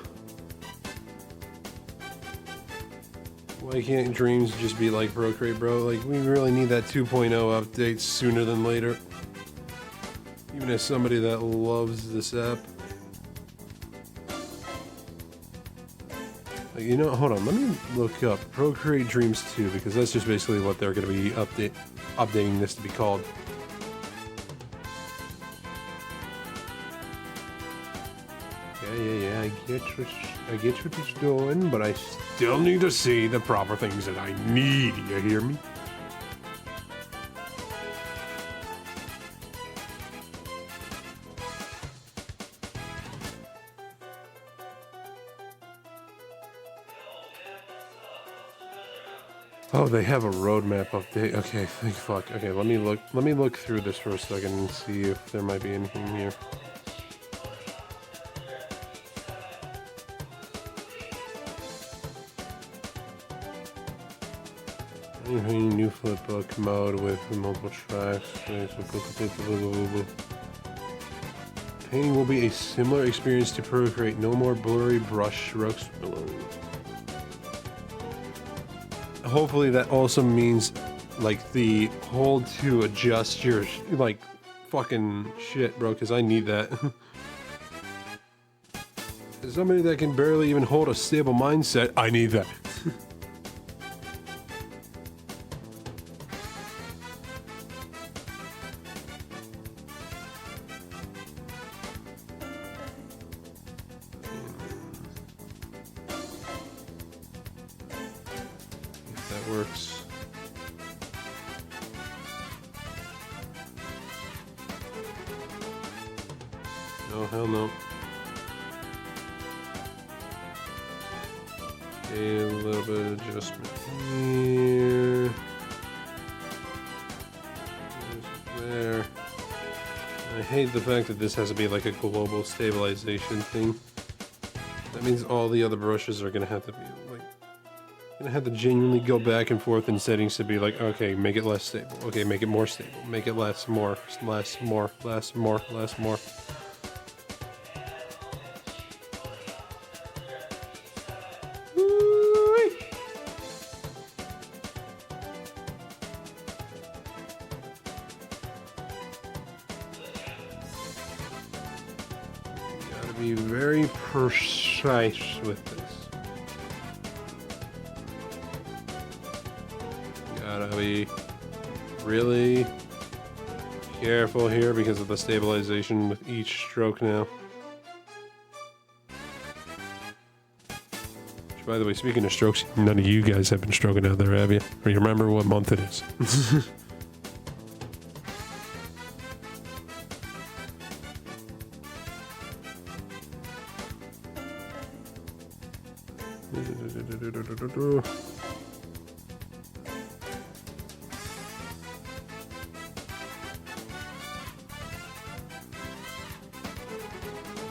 Why can't Dreams just be like Procreate, bro? Like, we really need that 2.0 update sooner than later. Even as somebody that loves this app. Like, you know, hold on, let me look up Procreate Dreams 2, because that's just basically what they're going to be updating this to be called. Yeah, I get what it's doing, but I still need to see the proper things that I need, you hear me? Oh, they have a roadmap update. Okay, thank fuck. Okay, let me look through this for a second and see if there might be anything here. New flipbook mode with multiple tracks. Painting will be a similar experience to Procreate. No more blurry brush strokes below. Hopefully that also means like the hold to adjust your like fucking shit, bro, because I need that. As somebody that can barely even hold a stable mindset, I need that. That works. No, hell no. A little bit of adjustment here. There. I hate the fact that this has to be like a global stabilization thing. That means all the other brushes are gonna have to be like, gonna have to genuinely go back and forth in settings to be like, okay, make it less stable. Okay, make it more stable. Make it less, more, less, more, less, more, less, more. Gotta be very precise with this. Gotta be really careful here because of the stabilization with each stroke now. Which, by the way, speaking of strokes, none of you guys have been stroking out there, have you? Or you remember what month it is?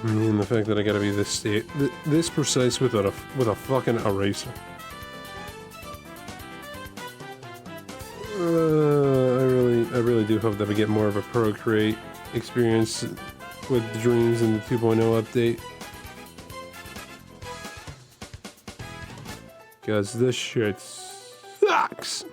And the fact that I gotta be this precise with a fucking eraser. I really do hope that we get more of a Procreate experience with Dreams in the 2.0 update. Because this shit sucks.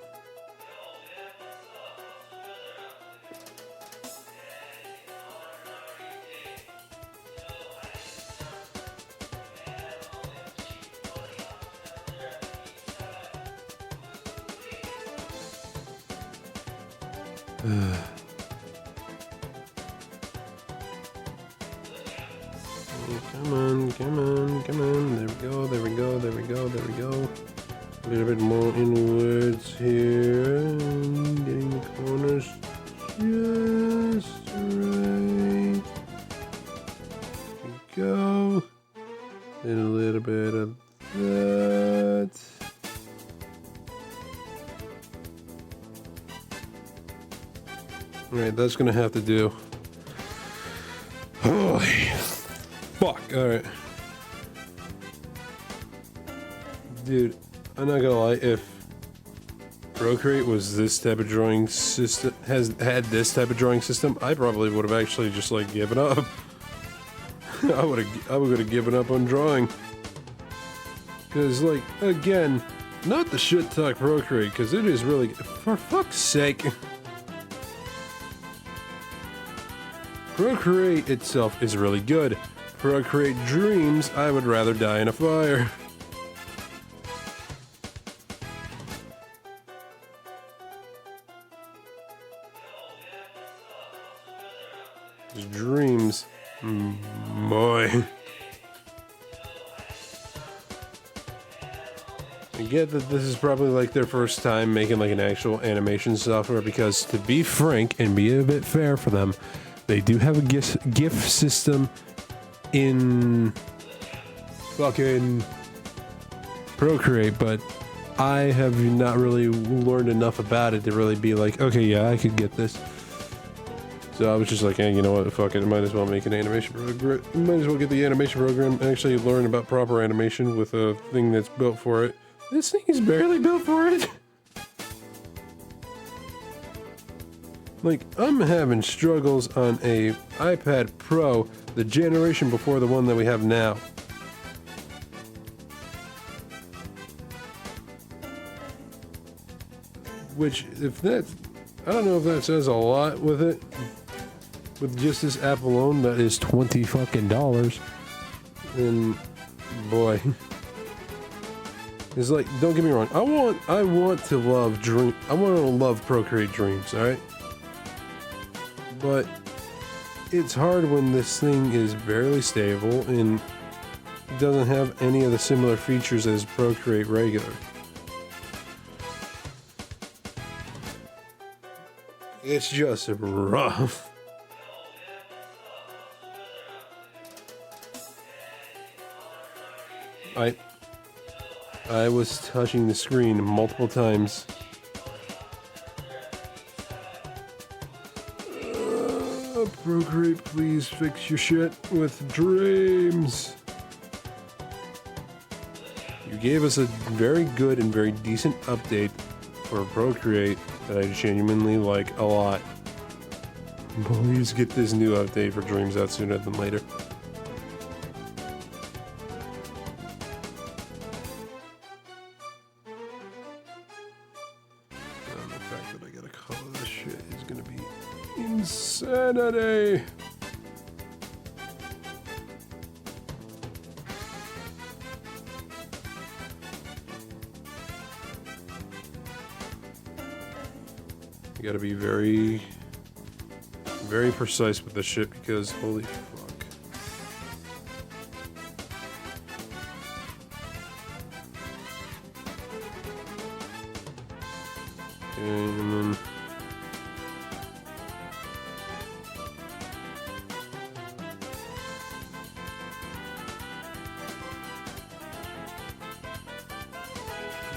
Come on, come on, come on. There we go, there we go, there we go, there we go. A little bit more inwards here. Getting the corners just right. There we go. And a little bit of that. Alright, that's gonna have to do. Holy fuck, alright. Dude, I'm not gonna lie, if Procreate was this type of drawing system, had this type of drawing system, I probably would have actually just like given up. I would have given up on drawing. Cause like, again, not the shit talk Procreate, cause it is really, for fuck's sake. Procreate itself is really good. Procreate Dreams, I would rather die in a fire. Dreams, boy. I get that this is probably like their first time making like an actual animation software because, to be frank and be a bit fair for them, they do have a GIF system in fucking Procreate, but I have not really learned enough about it to really be like, okay, yeah, I could get this. So I was just like, hey, you know what, fuck it, might as well make an animation program. Might as well get the animation program and actually learn about proper animation with a thing that's built for it. This thing is barely built for it. Like, I'm having struggles on a iPad Pro, the generation before the one that we have now. Which, if that, I don't know if that says a lot with it. With just this app alone, that is $20 fucking. And boy, it's like, don't get me wrong. I want to love Procreate Dreams, all right? But it's hard when this thing is barely stable and doesn't have any of the similar features as Procreate regular. It's just rough. I was touching the screen multiple times. Procreate, please fix your shit with Dreams. You gave us a very good and very decent update for Procreate that I genuinely like a lot. Please get this new update for Dreams out sooner than later. And the fact that I gotta color this shit is gonna be insanity. You gotta be very, very precise with this shit because holy fuck. Okay, and then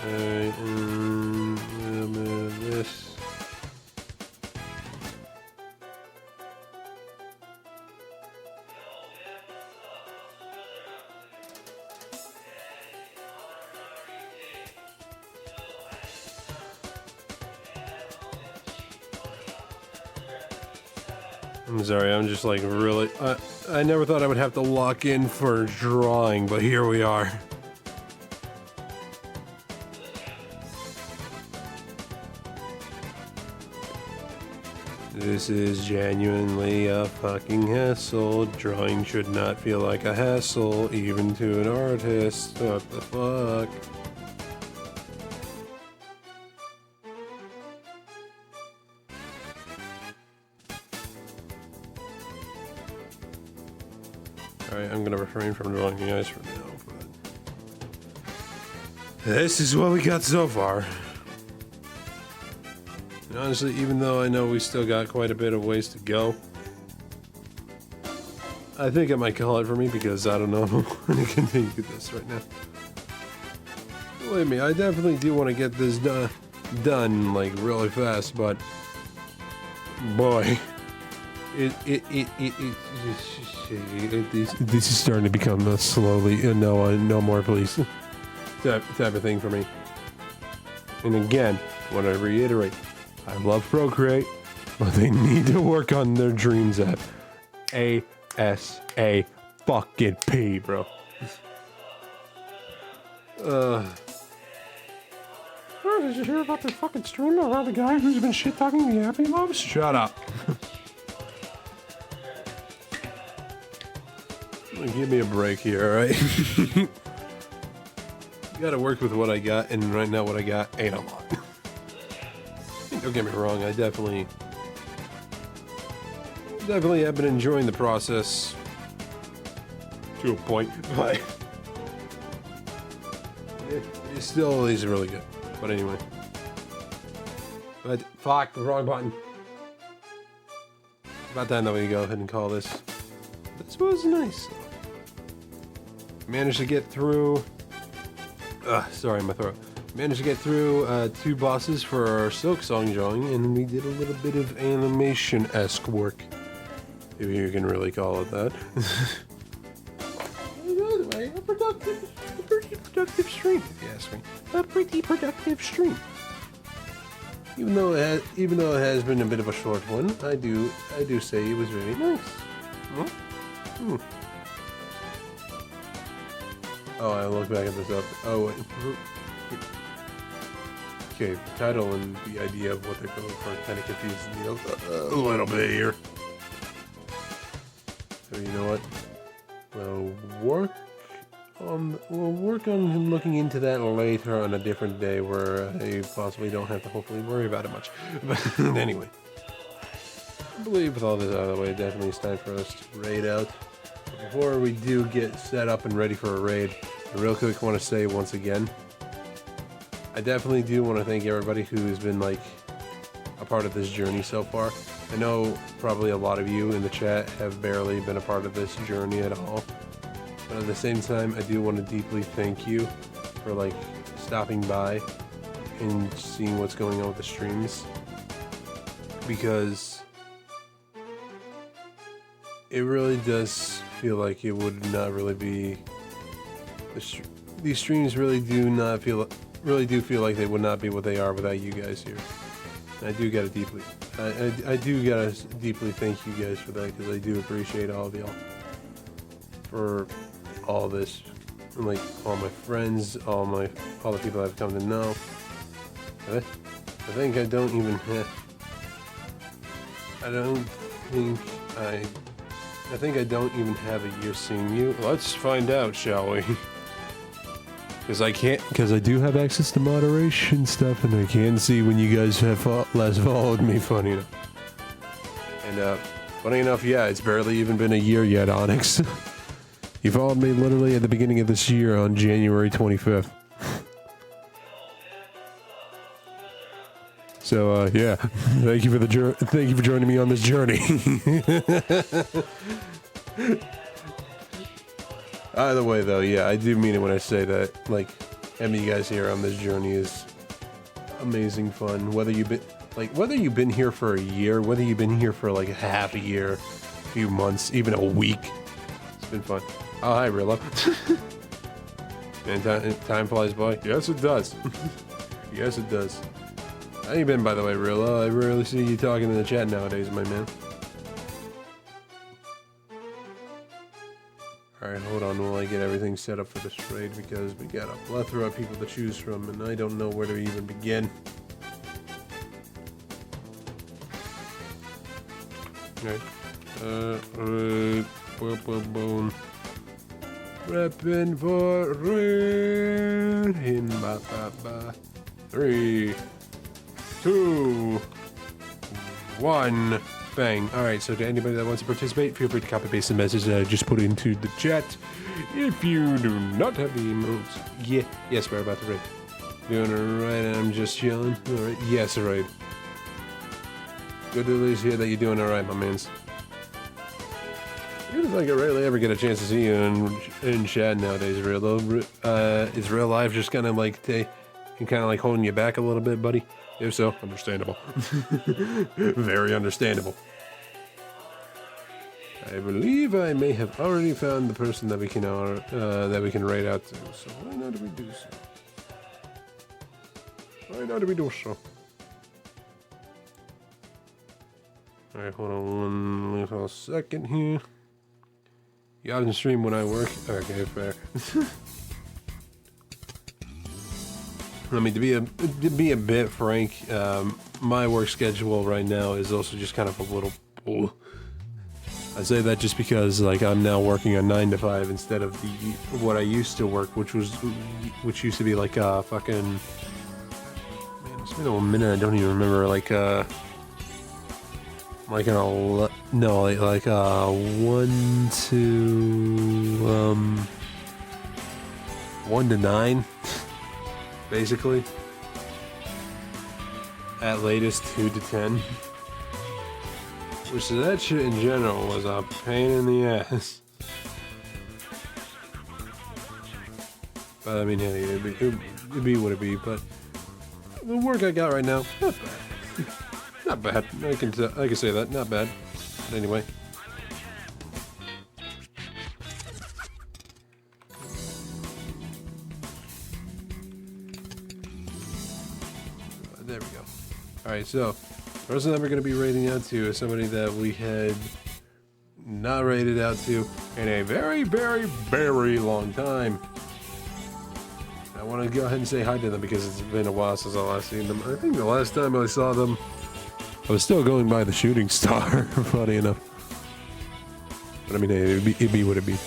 alright, and a little bit of this. I'm sorry, I'm just like really, I never thought I would have to lock in for drawing, but here we are. This is genuinely a fucking hassle. Drawing should not feel like a hassle, even to an artist. What the fuck? Alright, I'm gonna refrain from drawing the eyes for now, but this is what we got so far. And honestly, even though I know we still got quite a bit of ways to go, I think it might call it for me because I don't know if I'm going to continue this right now. Believe me, I definitely do want to get this done like really fast, but boy, this is starting to become a slowly no more please type of thing for me. And again, want to reiterate, I love Procreate, but they need to work on their Dreams app. ASA fucking P, bro. Did you hear about the fucking stream about the guy who's been shit talking the app he loves? Shut up. Give me a break here, alright? Gotta work with what I got, and right now what I got ain't a lot. Don't get me wrong, I definitely have been enjoying the process to a point, but it still is really good. But anyway, fuck, the wrong button. About time that we go ahead and call this. This was nice. Managed to get through. Sorry, my throat. Managed to get through 2 bosses for our Silksong drawing, and we did a little bit of animation-esque work, if you can really call it that. By the way, a pretty productive stream, if you ask me. A pretty productive stream. Even though it has been a bit of a short one, I do say it was very nice. Hmm? Oh, I look back at this up. Oh, wait. Okay, the title and the idea of what they're going for kind of confuses me a little bit here. So you know what? We'll work on him looking into that later on a different day where I possibly don't have to hopefully worry about it much. But anyway, I believe with all this out of the way, definitely it's time for us to raid out. Before we do get set up and ready for a raid, I real quick want to say once again, I definitely do want to thank everybody who has been like a part of this journey so far. I know probably a lot of you in the chat have barely been a part of this journey at all. But at the same time, I do want to deeply thank you for like stopping by and seeing what's going on with the streams. Because it really does feel like it would not really be... These streams really do feel like they would not be what they are without you guys here. And I do gotta deeply thank you guys for that, because I do appreciate all of y'all for all this, and like all my friends, all the people I've come to know. I think I don't even have. I think I don't even have a year seeing you. Let's find out, shall we? Because I do have access to moderation stuff, and I can see when you guys have last followed me. Funny enough. And funny enough, yeah, it's barely even been a year yet, Onyx. You followed me literally at the beginning of this year on January 25th. So yeah, thank you for joining me on this journey. Either way, though, yeah, I do mean it when I say that. Like, having you guys here on this journey is amazing fun. Whether you've been here for a year, whether you've been here for like a half a year, a few months, even a week, it's been fun. Oh, hi, Rilla. And time flies by. Yes, it does. Yes, it does. How you been, by the way, Rilla? I rarely see you talking in the chat nowadays, my man. Alright, hold on while I get everything set up for this raid, because we got a plethora of people to choose from, and I don't know where to even begin. Alright. Boom. Reppin' for raid in 3, 2, 1. Bang. Alright, so to anybody that wants to participate, feel free to copy paste the message that I just put into the chat. If you do not have the emotes. Yeah. Yes, we're about to raid. Doing alright, and I'm just chilling. Alright. Yes, alright. Good to at least hear that you're doing alright, my mans. It feels like I rarely ever get a chance to see you in chat nowadays, real though. Is real life just kind of like holding you back a little bit, buddy? If so, understandable. Very understandable. I believe I may have already found the person that we can raid out to. So why not do we do so? Why not do we do so? Alright, hold on one little second here. You often stream when I work? Okay, fair. I mean, to be a bit frank, my work schedule right now is also just kind of a little... Ooh. I say that just because, like, I'm now working a 9 to 5 instead of what I used to work, which used to be like fucking... Man, it's been a minute. I don't even remember. Like 1 to 9, basically. At latest 2 to 10. Which that shit in general was a pain in the ass. But I mean, yeah, it'd be what it be. But the work I got right now, not bad. Not bad. I can say that, not bad. But anyway. There we go. Alright, so the person that we're going to be rating out to is somebody that we had not rated out to in a very, very, very long time. I want to go ahead and say hi to them because it's been a while since I last seen them. I think the last time I saw them, I was still going by the Shooting Star, funny enough. But I mean, hey, it'd be what it'd be.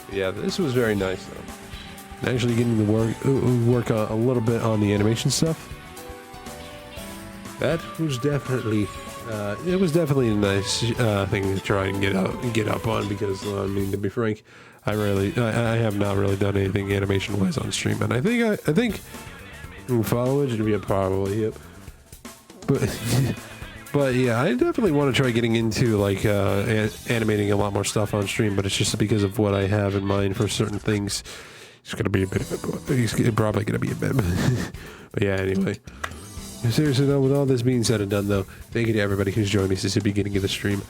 But yeah, this was very nice though. Actually getting to work a little bit on the animation stuff. That was definitely, it was definitely a nice thing to try and get up on because, I mean, to be frank, I have not really done anything animation-wise on stream, and I think in college it'd be a probably yep. But yeah, I definitely want to try getting into like animating a lot more stuff on stream, but it's just because of what I have in mind for certain things. It's gonna be a bit of it's probably gonna be a bit, but yeah, anyway. Seriously though, with all this being said and done though, thank you to everybody who's joined me since the beginning of the stream.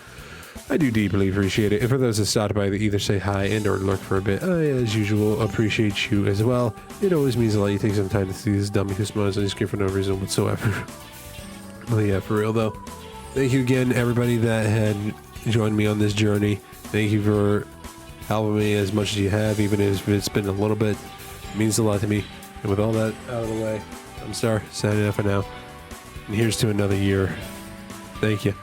I do deeply appreciate it. And for those that stopped by to either say hi and or lurk for a bit, I, as usual, appreciate you as well. It always means a lot you take some time to see this dummy who smiles on your screen for no reason whatsoever. Well, yeah, for real though. Thank you again, everybody that had joined me on this journey. Thank you for helping me as much as you have, even if it's been a little bit. It means a lot to me. And with all that out of the way, I'm Star, signing off for now. And here's to another year. Thank you.